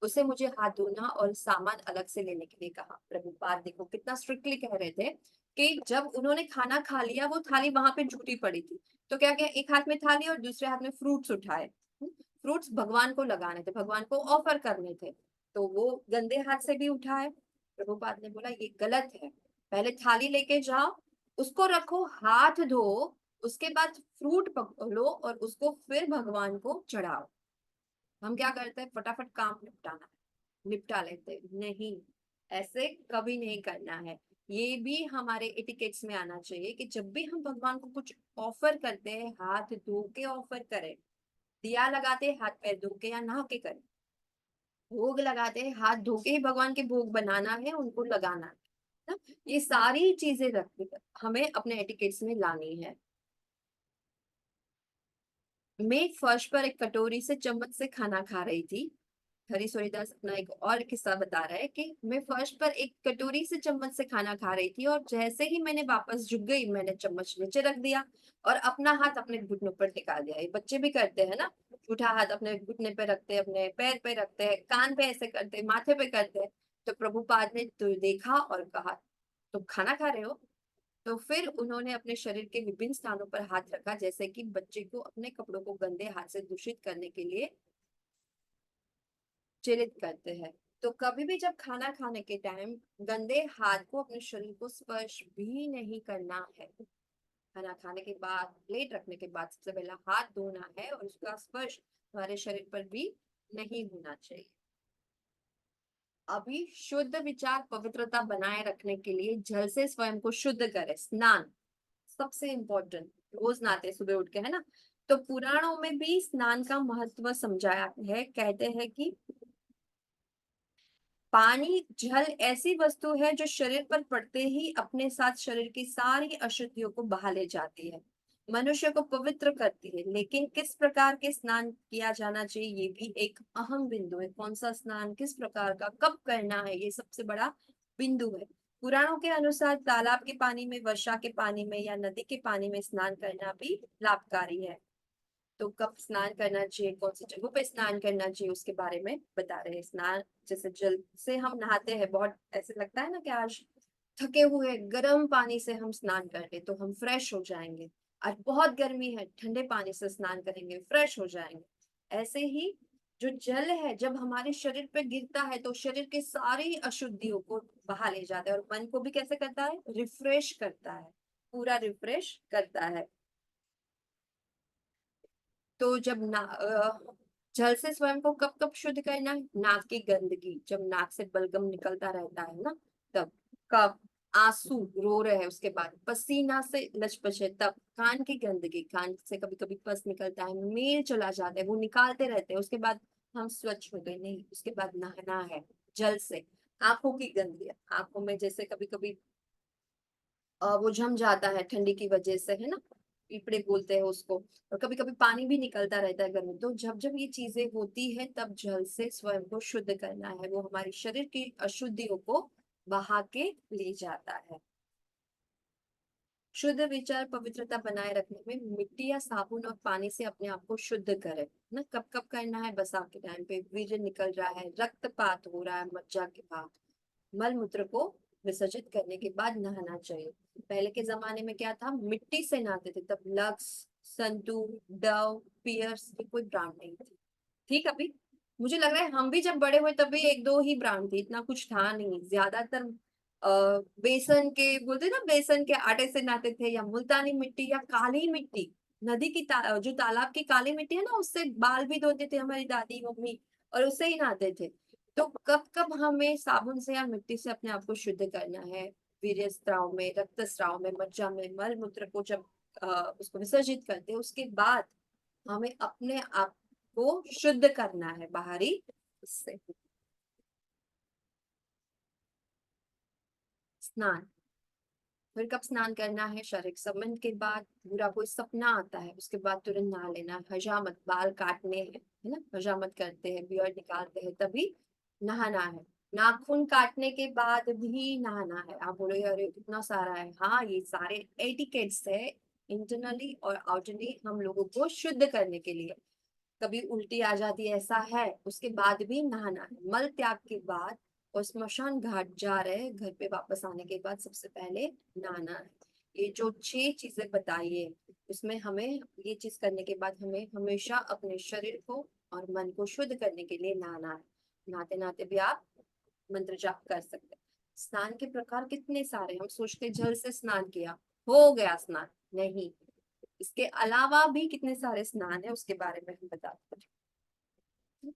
उसे मुझे हाथ धोना और सामान अलग से लेने के लिए कहा। प्रभुपाद देखो कितना स्ट्रिक्टली कह रहे थे कि जब उन्होंने खाना खा लिया वो थाली वहां पे झूठी पड़ी थी, तो क्या किया, एक हाथ में थाली और दूसरे हाथ में फ्रूट्स उठाए। फ्रूट्स भगवान को लगाने थे, भगवान को ऑफर करने थे, तो वो गंदे हाथ से भी उठाए। प्रभुपाद ने बोला ये गलत है, पहले थाली लेके जाओ, उसको रखो, हाथ धो, उसके बाद फ्रूट लो और उसको फिर भगवान को चढ़ाओ। हम क्या करते हैं, फटाफट काम निपटा लेते हैं। नहीं, ऐसे कभी नहीं करना है। ये भी हमारे एटिकेट्स में आना चाहिए कि जब भी हम भगवान को कुछ ऑफर करते हैं, हाथ धो के ऑफर करें। दिया लगाते हैं, हाथ पैर धो के या नहा के करें। भोग लगाते हैं, हाथ धो के ही भगवान के भोग बनाना है, उनको लगाना है ना। ये सारी चीजें रख हमें अपने एटिकेट्स में लानी है। मैं फर्श पर एक कटोरी से चम्मच से खाना खा रही थी। हरी सोरीदास अपना एक और किस्सा बता रहा है कि मैं फर्श पर एक कटोरी से चम्मच से खाना खा रही थी, और जैसे ही मैंने वापस झुक गई, मैंने चम्मच नीचे रख दिया और अपना हाथ अपने घुटनों पर टिका दिया। ये बच्चे भी करते हैं ना, उठा हाथ अपने घुटने पे रखते हैं, अपने पैर पे रखते हैं, कान पे ऐसे करते हैं, माथे पे करते हैं। तो प्रभुपाद ने तो देखा और कहा तुम खाना खा रहे हो? तो फिर उन्होंने अपने शरीर के विभिन्न स्थानों पर हाथ रखा, जैसे कि बच्चे को अपने कपड़ों को गंदे हाथ से दूषित करने के लिए प्रेरित करते हैं। तो कभी भी जब खाना खाने के टाइम गंदे हाथ को अपने शरीर को स्पर्श भी नहीं करना है। खाना खाने के बाद, प्लेट रखने के बाद सबसे पहला हाथ धोना है, और उसका स्पर्श हमारे शरीर पर भी नहीं होना चाहिए। अभी शुद्ध विचार, पवित्रता बनाए रखने के लिए जल से स्वयं को शुद्ध करें। स्नान सबसे इम्पोर्टेंट, रोज नहाते सुबह उठ के, है ना। तो पुराणों में भी स्नान का महत्व समझाया है। कहते हैं कि पानी जल ऐसी वस्तु है जो शरीर पर पड़ते ही अपने साथ शरीर की सारी अशुद्धियों को बहा ले जाती है, मनुष्य को पवित्र करती है। लेकिन किस प्रकार के स्नान किया जाना चाहिए, ये भी एक अहम बिंदु है। कौन सा स्नान किस प्रकार का कब करना है, ये सबसे बड़ा बिंदु है। पुराणों के अनुसार तालाब के पानी में, वर्षा के पानी में या नदी के पानी में स्नान करना भी लाभकारी है। तो कब स्नान करना चाहिए, कौन सी जगहों पे स्नान करना चाहिए, उसके बारे में बता रहे हैं। स्नान जैसे जल से हम नहाते हैं, बहुत ऐसे लगता है ना कि आज थके हुए गर्म पानी से हम स्नान कर ले तो हम फ्रेश हो जाएंगे। आज बहुत गर्मी है, ठंडे पानी से स्नान करेंगे, फ्रेश हो जाएंगे। ऐसे ही जो जल है जब हमारे शरीर पे गिरता है तो शरीर के सारी अशुद्धियों को बहा ले जाता है और मन को भी कैसे करता है, रिफ्रेश करता है, पूरा रिफ्रेश करता है। तो जब जल से स्वयं को कब कब शुद्ध करना है, नाक की गंदगी, जब नाक से बलगम निकलता रहता है ना तब। कब आंसू रो रहे हैं उसके बाद, पसीना से लचपचे तब, कान की गंदगी, कान से कभी कभी पस निकलता है, मेल चला जाता है, वो निकालते रहते हैं, उसके बाद हम स्वच्छ हो गए, नहीं, उसके बाद नहाना है जल से। आंखों की गंदगी, आंखों में जैसे कभी कभी वो जम जाता है ठंडी की वजह से, है ना, पीपड़े बोलते हैं उसको, और कभी कभी पानी भी निकलता रहता है घर में। तो जब जब ये चीजें होती है तब जल से स्वयं को शुद्ध करना है, वो हमारे शरीर की अशुद्धियों को बहा के ले जाता है। शुद्ध विचार पवित्रता बनाए रखने में मिट्टी या साबुन और पानी से अपने आप को शुद्ध करें ना। कब कब करना है, बरसात के टाइम पे, वीर्य निकल रहा है, रक्तपात हो रहा है मज्जा के बाद, मल मूत्र को विसर्जित करने के बाद नहाना चाहिए। पहले के जमाने में क्या था, मिट्टी से नहाते थे, तब लक्स, संतूर, डव, पियर्स की कोई ब्रांड नहीं थी। ठीक, अभी मुझे लग रहा है हम भी जब बड़े हुए तब भी एक दो ही ब्रांड थी, इतना कुछ था नहीं। ज्यादातर बेसन के, बोलते ना, बेसन के आटे से नहाते थे, या मुल्तानी मिट्टी या काली मिट्टी, नदी की जो तालाब की काली मिट्टी है ना, उससे बाल भी धोते थे हमारी दादी मम्मी, और उससे ही नहाते थे। तो कब कब हमें साबुन से या मिट्टी से अपने आप को शुद्ध करना है, वीर्य स्त्राव में, रक्त स्त्राव में, मज्जा में, मल मूत्र को जब उसको विसर्जित करते हैं उसके बाद हमें अपने आप को शुद्ध करना है बाहरी से। स्नान, फिर कब स्नान करना है, शारीरिक संबंध के बाद, बुरा कोई सपना आता है उसके बाद तुरंत नहा लेना। हजामत, बाल काटने हैं, है ना, हजामत करते हैं, बियर्ड निकालते हैं, तभी नहाना है। नाखून काटने के बाद भी नहाना है। आप बोलोगे अरे कितना सारा है, हाँ, ये सारे एटिकेट्स है इंटरनली और आउटरली हम लोगों को शुद्ध करने के लिए। कभी उल्टी आ जाती है, ऐसा है, उसके बाद भी नहाना है। मल त्याग के बाद और स्मशान घाट जा रहे घर पे वापस आने के बाद सबसे पहले नहाना है। ये जो 6 चीजें बताई है उसमें हमें ये चीज करने के बाद हमें हमेशा अपने शरीर को और मन को शुद्ध करने के लिए नहाना है। नहाते नहाते भी आप मंत्र जाप कर सकते हैं। स्नान के प्रकार कितने सारे, हम सोचते जल से स्नान किया हो गया स्नान, नहीं, इसके अलावा भी कितने सारे स्नान है उसके बारे में हम बताते हैं।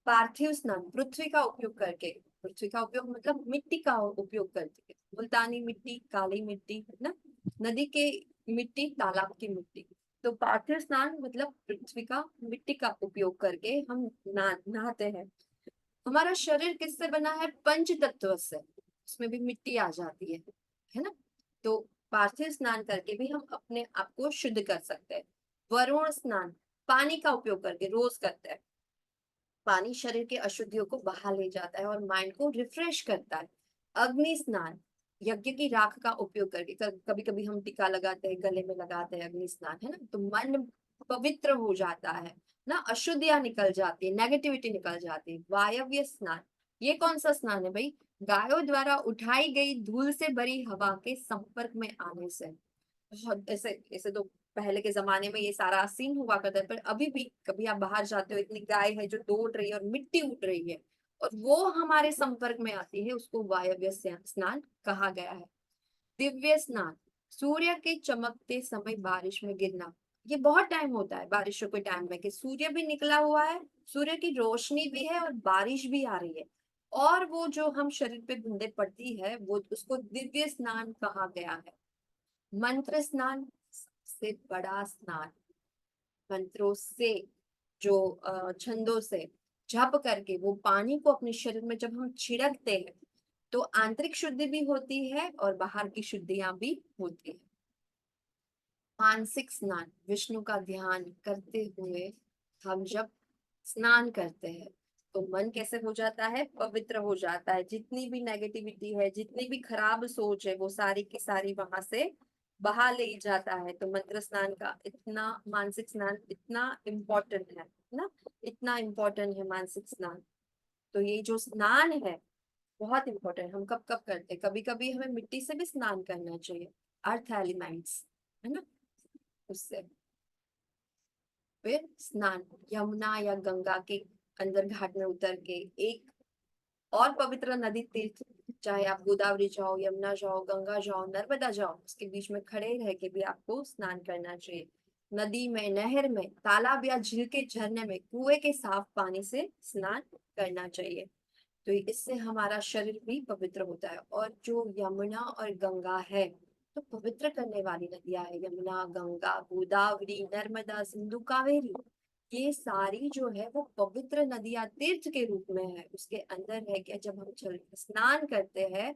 पार्थिव स्नान, पृथ्वी का उपयोग करके, पृथ्वी का उपयोग मतलब मिट्टी का उपयोग करके, मुल्तानी मिट्टी, काली मिट्टी, है ना, नदी के मिट्टी, तालाब की मिट्टी। तो पार्थिव स्नान मतलब पृथ्वी का, मिट्टी का उपयोग करके हम नहाते हैं। हमारा शरीर किससे बना है, पंच तत्व से, उसमें भी मिट्टी आ जाती है ना। तो पार्थिव स्नान करके भी हम अपने आप को शुद्ध कर सकते हैं। वरुण स्नान, पानी का उपयोग करके रोज करते हैं। पानी शरीर के अशुद्धियों को बहा ले जाता है और माइंड को रिफ्रेश करता है। अग्नि स्नान, यज्ञ की राख का उपयोग करके, कभी कभी हम टीका लगाते हैं, गले में लगाते हैं, अग्नि स्नान, है ना, तो मन पवित्र हो जाता है ना, अशुद्धियां निकल जाती है, नेगेटिविटी निकल जाती है। वायव्य स्नान, ये कौन सा स्नान है भाई, गायों द्वारा उठाई गई धूल से भरी हवा के संपर्क में आने से। बहुत ऐसे ऐसे तो पहले के जमाने में ये सारा सीन हुआ करता है, पर अभी भी कभी आप बाहर जाते हो, इतनी गाय है जो दौड़ रही है और मिट्टी उठ रही है और वो हमारे संपर्क में आती है, उसको वायव्य स्नान कहा गया है। दिव्य स्नान, सूर्य के चमकते समय बारिश में गिरना। ये बहुत टाइम होता है बारिशों के टाइम में कि सूर्य भी निकला हुआ है, सूर्य की रोशनी भी है और बारिश भी आ रही है, और वो जो हम शरीर पे बूंदे पड़ती है वो, उसको दिव्य स्नान कहा गया है। मंत्र स्नान, सबसे बड़ा स्नान, मंत्रों से, जो छंदों से, जप करके वो पानी को अपने शरीर में जब हम छिड़कते हैं तो आंतरिक शुद्धि भी होती है और बाहर की शुद्धियां भी होती है। मानसिक स्नान, विष्णु का ध्यान करते हुए हम जब स्नान करते हैं तो मन कैसे हो जाता है, पवित्र हो जाता है। जितनी भी नेगेटिविटी है, जितनी भी खराब सोच है, वो सारी की सारी वहां से बहा ले जाता है। तो मंत्र स्नान का इतना, मानसिक स्नान इतना इम्पोर्टेंट है ना, इतना इम्पोर्टेंट है मानसिक स्नान। तो ये जो स्नान है बहुत इम्पोर्टेंट। हम कब कब करते हैं, कभी कभी हमें मिट्टी से भी स्नान करना चाहिए, अर्थ एलिमेंट्स है ना, उससे। फिर स्नान यमुना या गंगा के अंदर घाट में उतर के एक और पवित्र नदी तीर्थ, चाहे आप गोदावरी जाओ, यमुना जाओ, गंगा जाओ, नर्मदा जाओ, उसके बीच में खड़े रह के भी आपको स्नान करना चाहिए। नदी में, नहर में, तालाब या झील के झरने में, कुएं के साफ पानी से स्नान करना चाहिए। तो इससे हमारा शरीर भी पवित्र होता है। और जो यमुना और गंगा है तो पवित्र करने वाली नदियां है, यमुना, गंगा, गोदावरी, नर्मदा, सिंधु, कावेरी, ये सारी जो है वो पवित्र नदियां तीर्थ के रूप में है। उसके अंदर है कि जब हम चल स्नान करते हैं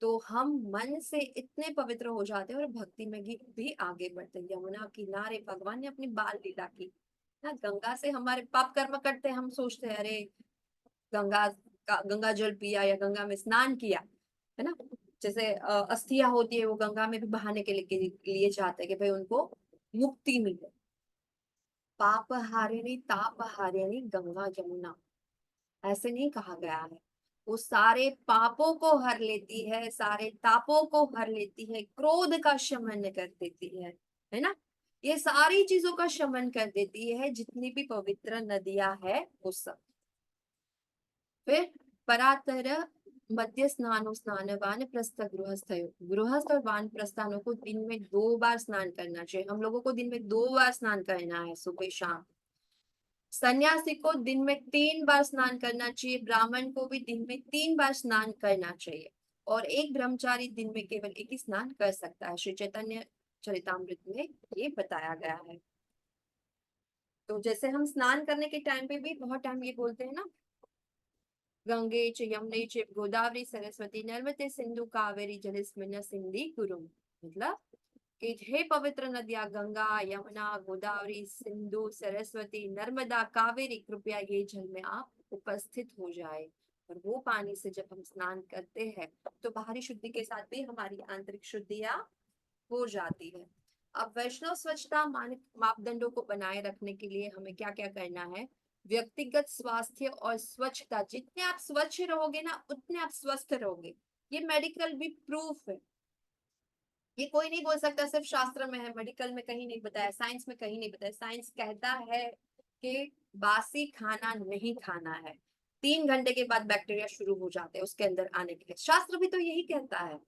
तो हम मन से इतने पवित्र हो जाते हैं और भक्ति में भी आगे बढ़ते हैं। यमुना किनारे भगवान ने अपनी बाल लीला की ना, गंगा से हमारे पाप कर्म करते हैं, हम सोचते हैं अरे गंगा गंगा जल पिया या गंगा में स्नान किया, है ना। जैसे अस्थियां होती है वो गंगा में भी बहाने के लिए जाते हैं कि भाई उनको मुक्ति मिले। पाप हारिणी ताप हारिणी गंगा जमुना, ऐसे नहीं कहा गया है। वो सारे पापों को हर लेती है, सारे तापों को हर लेती है, क्रोध का शमन कर देती है ना। ये सारी चीजों का शमन कर देती है, जितनी भी पवित्र नदियां है वो सब। फिर परातर मध्य स्नानो स्नानवान प्रस्थ गृहस्थयो, गृहस्थ और वानप्रस्थानों को दिन में 2 बार स्नान करना चाहिए। हम लोगों को दिन में 2 बार स्नान करना है, सुबह शाम। सन्यासी को दिन में 3 बार स्नान करना चाहिए, ब्राह्मण को भी दिन में 3 बार स्नान करना चाहिए, और एक ब्रह्मचारी दिन में केवल एक ही स्नान कर सकता है। श्री चैतन्य चरितामृत में ये बताया गया है। तो जैसे हम स्नान करने के टाइम पे भी बहुत टाइम ये बोलते हैं ना, गंगे च यमुने च गोदावरी सरस्वती नर्मदे सिंधु कावेरी जलेस्मिन् सिंधी कुरुम, मतलब कि हे पवित्र नदियां गंगा, यमुना, गोदावरी, सिंधु, सरस्वती, नर्मदा, कावेरी, कृपया ये जल में आप उपस्थित हो जाए। और वो पानी से जब हम स्नान करते हैं तो बाहरी शुद्धि के साथ भी हमारी आंतरिक शुद्धियां हो जाती है। अब वैष्णव स्वच्छता मापदंडों को बनाए रखने के लिए हमें क्या क्या करना है। व्यक्तिगत स्वास्थ्य और स्वच्छता, जितने आप स्वच्छ रहोगे ना उतने आप स्वस्थ रहोगे। ये मेडिकल भी प्रूफ है, ये कोई नहीं बोल सकता सिर्फ शास्त्र में है, मेडिकल में कहीं नहीं बताया, साइंस में कहीं नहीं बताया। साइंस कहता है कि बासी खाना नहीं खाना है, 3 घंटे के बाद बैक्टीरिया शुरू हो जाते हैं उसके अंदर आने के लिए। शास्त्र भी तो यही कहता है।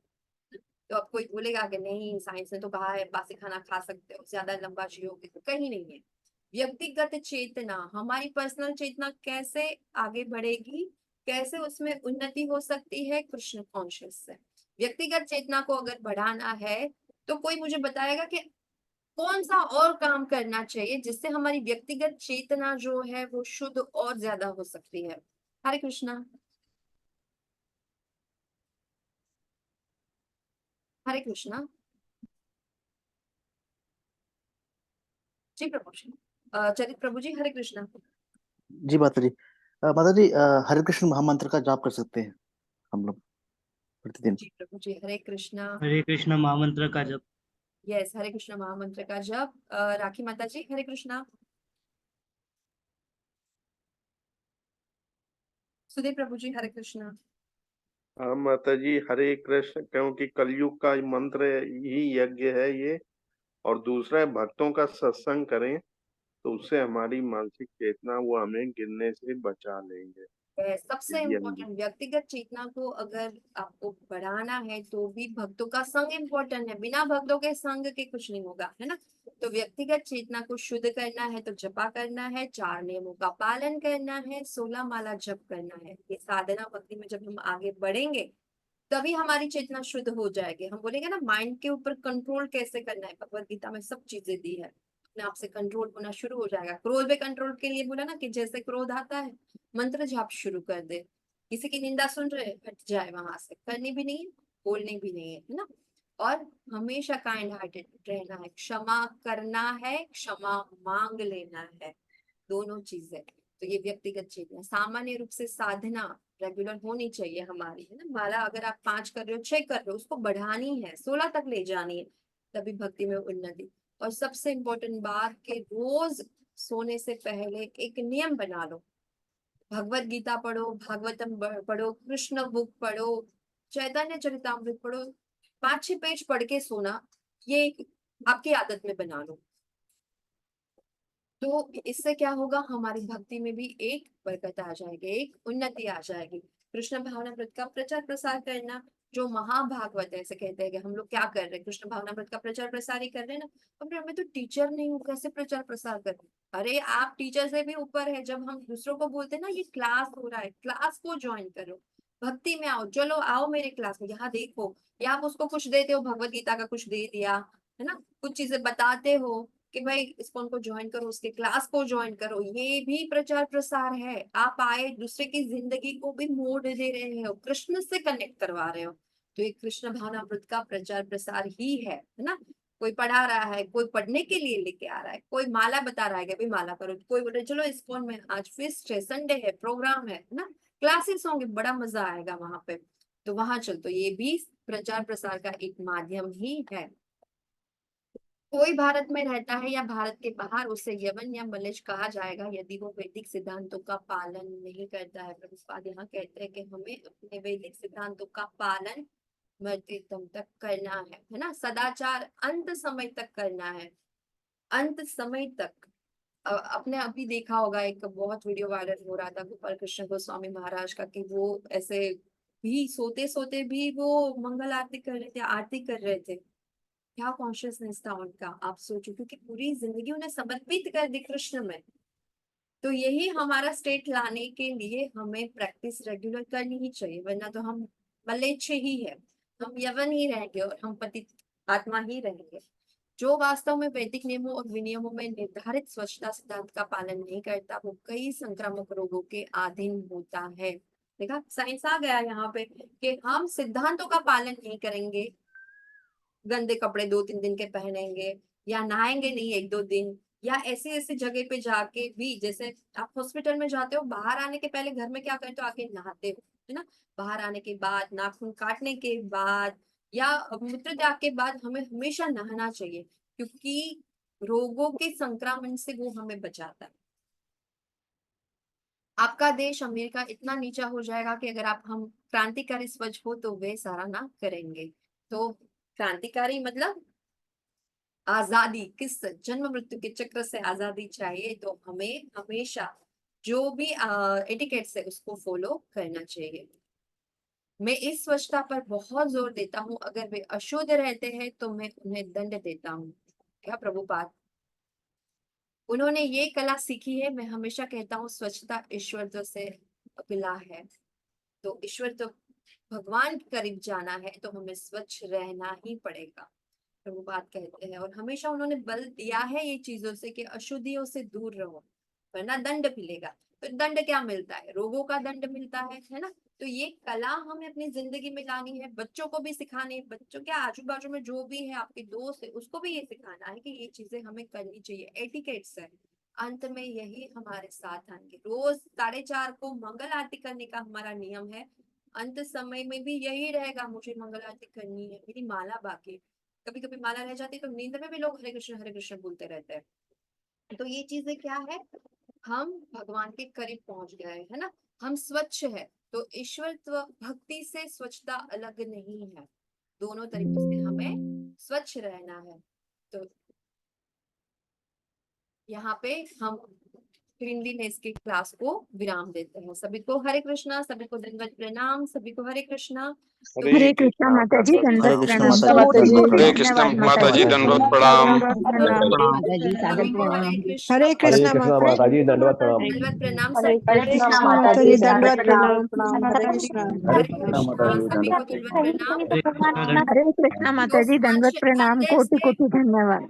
तो अब कोई बोलेगा कि नहीं साइंस ने तो कहा है बासी खाना खा सकते हो, ज्यादा लंबा जियोगे, तो कहीं नहीं है। व्यक्तिगत चेतना, हमारी पर्सनल चेतना कैसे आगे बढ़ेगी, कैसे उसमें उन्नति हो सकती है, कृष्ण कॉन्शियस से। व्यक्तिगत चेतना को अगर बढ़ाना है तो कोई मुझे बताएगा कि कौन सा और काम करना चाहिए जिससे हमारी व्यक्तिगत चेतना जो है वो शुद्ध और ज्यादा हो सकती है। हरे कृष्णा, हरे कृष्णा जी। प्रभु जी, चरित प्रभु जी, हरे कृष्णा। जी माता जी। माता जी, हरे कृष्ण महामंत्र का जाप कर सकते हैं हम लोग प्रतिदिन? जी प्रभु जी, हरे कृष्णा। हरे कृष्ण महामंत्र का जप। यस, हरे कृष्ण महामंत्र का जप। राखी माता जी, हरे कृष्णा। सुधीर प्रभु जी, हरे कृष्णा। हाँ माता जी, हरे कृष्ण, क्योंकि कलयुग का मंत्र ही यज्ञ है ये। और दूसरा है भक्तों का सत्संग करें तो उससे हमारी मानसिक चेतना वो हमें गिरने से बचा लेंगे। सबसे ये हम इम्पोर्टेंट, व्यक्तिगत चेतना को अगर आपको बढ़ाना है तो भी भक्तों का संग इम्पोर्टेंट है। बिना भक्तों के संग के कुछ नहीं होगा, है ना। तो व्यक्तिगत चेतना को शुद्ध करना है तो जपा करना है, 4 नियमों का पालन करना है, 16 माला जप करना है। ये साधना भक्ति में जब हम आगे बढ़ेंगे तभी हमारी चेतना शुद्ध हो जाएगी। हम बोलेंगे ना माइंड के ऊपर कंट्रोल कैसे करना है, भगवत गीता में सब चीजें दी है। अपने आप से कंट्रोल होना शुरू हो जाएगा। क्रोध पे कंट्रोल के लिए बोला ना कि जैसे क्रोध आता है मंत्र जाप शुरू कर दे, किसी की निंदा सुन रहे हट जाए, वहां से करनी भी नहीं है, बोलनी भी नहीं है ना। और हमेशा काइंड हार्टेड रहना है, क्षमा करना है, क्षमा मांग लेना है, दोनों चीजें। तो ये व्यक्तिगत चीज है। सामान्य रूप से साधना रेगुलर होनी चाहिए हमारी, है ना। माला अगर आप 5 कर रहे हो, 6 कर रहे हो, उसको बढ़ानी है, 16 तक ले जानी है, तभी भक्ति में उन्नति। और सबसे इम्पोर्टेंट बात कि रोज सोने से पहले एक नियम बना लो, भगवत गीता पढ़ो, भागवतम पढ़ो, कृष्ण बुक पढ़ो, चैतन्य चरितामृत पढ़ो, 5-6 पेज पढ़ के सोना, ये आपकी आदत में बना लो। तो इससे क्या होगा, हमारी भक्ति में भी एक बरकत आ जाएगी, एक उन्नति आ जाएगी। कृष्ण भावना व्रत का प्रचार प्रसार करना, जो महाभागवत है, ऐसे कहते हैं कि हम लोग क्या कर रहे हैं, कृष्ण भावना व्रत का प्रचार प्रसार ही कर रहे हैं ना। अब मैं तो टीचर नहीं हूँ, कैसे प्रचार प्रसार कर रहे हैं? अरे आप टीचर से भी ऊपर है। जब हम दूसरों को बोलते हैं ना ये क्लास हो रहा है, क्लास को ज्वाइन करो, भक्ति में आओ, चलो आओ मेरे क्लास में, यहाँ देखो। या आप उसको कुछ देते हो, भगवत गीता का कुछ दे दिया, है ना, कुछ चीजें बताते हो कि भाई इसको उनको ज्वाइन करो, उसके क्लास को ज्वाइन करो, ये भी प्रचार प्रसार है। आप आए, दूसरे की जिंदगी को भी मोड़ दे रहे हो, कृष्ण से कनेक्ट करवा रहे हो, तो ये कृष्ण भावना व्रत का प्रचार प्रसार ही है ना। कोई पढ़ा रहा है, कोई पढ़ने के लिए लेके आ रहा है, कोई माला बता रहा है कि भाई माला करो, कोई बोल रहे चलो इस्कॉन में आज फेस्ट है, संडे है, प्रोग्राम है ना, क्लासेस होंगे, बड़ा मजा आएगा वहां पे, तो वहां चल। तो ये भी प्रचार प्रसार का एक माध्यम ही है। कोई भारत में रहता है या भारत के बाहर, उसे यवन या मलेच्छ कहा जाएगा यदि वो वैदिक सिद्धांतों का पालन नहीं करता है। प्रभुपाद यहाँ कहते हैं कि हमें अपने वैदिक सिद्धांतों का पालन मरते दम तक करना है ना। सदाचार अंत समय तक करना है, अंत समय तक। आपने अभी देखा होगा, एक बहुत वीडियो वायरल हो रहा था गोपाल कृष्ण गोस्वामी महाराज का, कि वो ऐसे भी सोते सोते भी वो मंगल आरती कर रहे थे, आरती कर रहे थे। क्या कॉन्शियसनेस था उनका, आप सोचो, क्योंकि पूरी जिंदगी उन्हें समर्पित कर दी कृष्ण में। तो यही हमारा स्टेट लाने के लिए हमें प्रैक्टिस रेगुलर करनी ही चाहिए, वरना तो हम मलेच्छ ही है, हम यवन ही रहेंगे और हम पतित आत्मा ही रहेंगे। जो वास्तव में वैदिक नियमों और विनियमों में निर्धारित स्वच्छता सिद्धांत का पालन नहीं करता, वो कई संक्रामक रोगों के अधीन होता है। देखा, साइंस आ गया यहाँ पे कि हम सिद्धांतों का पालन नहीं करेंगे, गंदे कपड़े 2-3 दिन के पहनेंगे, या नहाएंगे नहीं 1-2 दिन, या ऐसे ऐसे जगह पे जाके भी, जैसे आप हॉस्पिटल में जाते हो, बाहर आने के पहले घर में क्या करते हो, आके नहाते हो, है ना। बाहर आने के बाद, नाखून काटने के बाद, या मूत्र त्याग के बाद हमें हमेशा नहाना चाहिए, क्योंकि रोगों के संक्रमण से वो हमें बचाता है। आपका देश अमेरिका इतना नीचा हो जाएगा कि अगर आप हम क्रांतिकारी स्वच्छ हो तो वे सराहना करेंगे। तो क्रांतिकारी मतलब आजादी, किस जन्म मृत्यु के चक्र से आजादी चाहिए, तो हमें हमेशा जो भी एटिकेट्स है उसको फॉलो करना चाहिए। मैं इस स्वच्छता पर बहुत जोर देता हूँ, अगर वे अशुद्ध रहते हैं तो मैं उन्हें दंड देता हूँ। क्या प्रभुपाद, उन्होंने ये कला सीखी है। मैं हमेशा कहता हूँ स्वच्छता ईश्वर से मिला है, तो ईश्वर तो भगवान के करीब जाना है तो हमें स्वच्छ रहना ही पड़ेगा, प्रभुपाद कहते हैं। और हमेशा उन्होंने बल दिया है ये चीजों से कि अशुद्धियों से दूर रहो, वरना दंड मिलेगा। तो दंड क्या मिलता है, रोगों का दंड मिलता है ना। तो ये कला हमें अपनी जिंदगी में लानी है, बच्चों को भी सिखानी है, बच्चों क्या आजू बाजू में जो भी है आपके दोस्त है उसको भी ये सिखाना है कि ये चीजें हमें करनी चाहिए, एटिकेट्स है। अंत में यही हमारे साथ आएंगे। रोज 4:30 को मंगल आरती करने का हमारा नियम है, अंत समय में भी यही रहेगा, मुझे मंगल आरती करनी है, मेरी माला बाकी। कभी कभी माला रह जाती है तो नींद में भी लोग हरे कृष्ण बोलते रहते हैं। तो ये चीजें क्या है, हम भगवान के करीब पहुंच गए है ना, हम स्वच्छ है। तो ईश्वर भक्ति से स्वच्छता अलग नहीं है, दोनों तरीकों से हमें स्वच्छ रहना है। तो यहाँ पे हम क्लीनलीनेस की क्लास को विराम देते हैं। सभी को हरे कृष्णा, सभी को दंडवत प्रणाम, सभी को हरे कृष्णा। हरे कृष्णा माता जी, हरे दंडवत कृष्णा प्रणाम। माता जी, हरे कृष्णा माता जी, दंडवत प्रणाम। धन्यवाद माता जी। सभी को कृष्णा हरे माता कृष्णा, जी, दंडवत दंडवत प्रणाम, प्रणाम। हरे हरे कृष्णा, कृष्णा हरे माता जी, कृष्णा, सभी को दंडवत प्रणाम। हरे कृष्णा माता जी, दंडवत प्रणाम, कोटि कोटि धन्यवाद।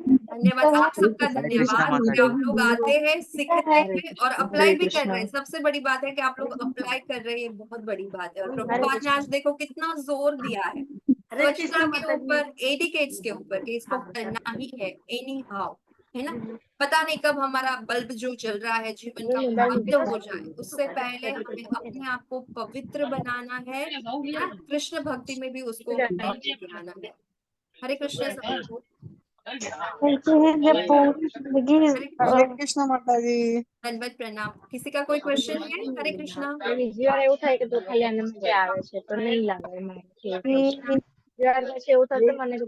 धन्यवाद, आप सबका हरे कृष्णा धन्यवाद माता कि आप जी। लोग आते हैं, सीखते हैं और अप्लाई भी कर रहे हैं। सबसे बड़ी बात है कि आप लोग अप्लाई कर रहे हैं, ये बहुत बड़ी बात है। और प्रभुपाद ने आज देखो कितना जोर दिया है स्वच्छता के ऊपर, एडिकेट्स के ऊपर, कि इसको करना ही है एनी हाउ, है ना। पता नहीं कब हमारा बल्ब जो चल रहा है जीवन का बंद हो जाए, उससे पहले हमें अपने आप को पवित्र बनाना है, कृष्ण भक्ति में भी उसको बनाना है। हरे कृष्ण सबको। हरे कृष्णा माता जी। दंडवत प्रणाम। किसी का कोई क्वेश्चन है? हरे कृष्णा। એવું થાય કે તો ખાલી આને મજા આવે છે તો નહીં લાગે મને જ્વાર પછી એવું થતું મને કે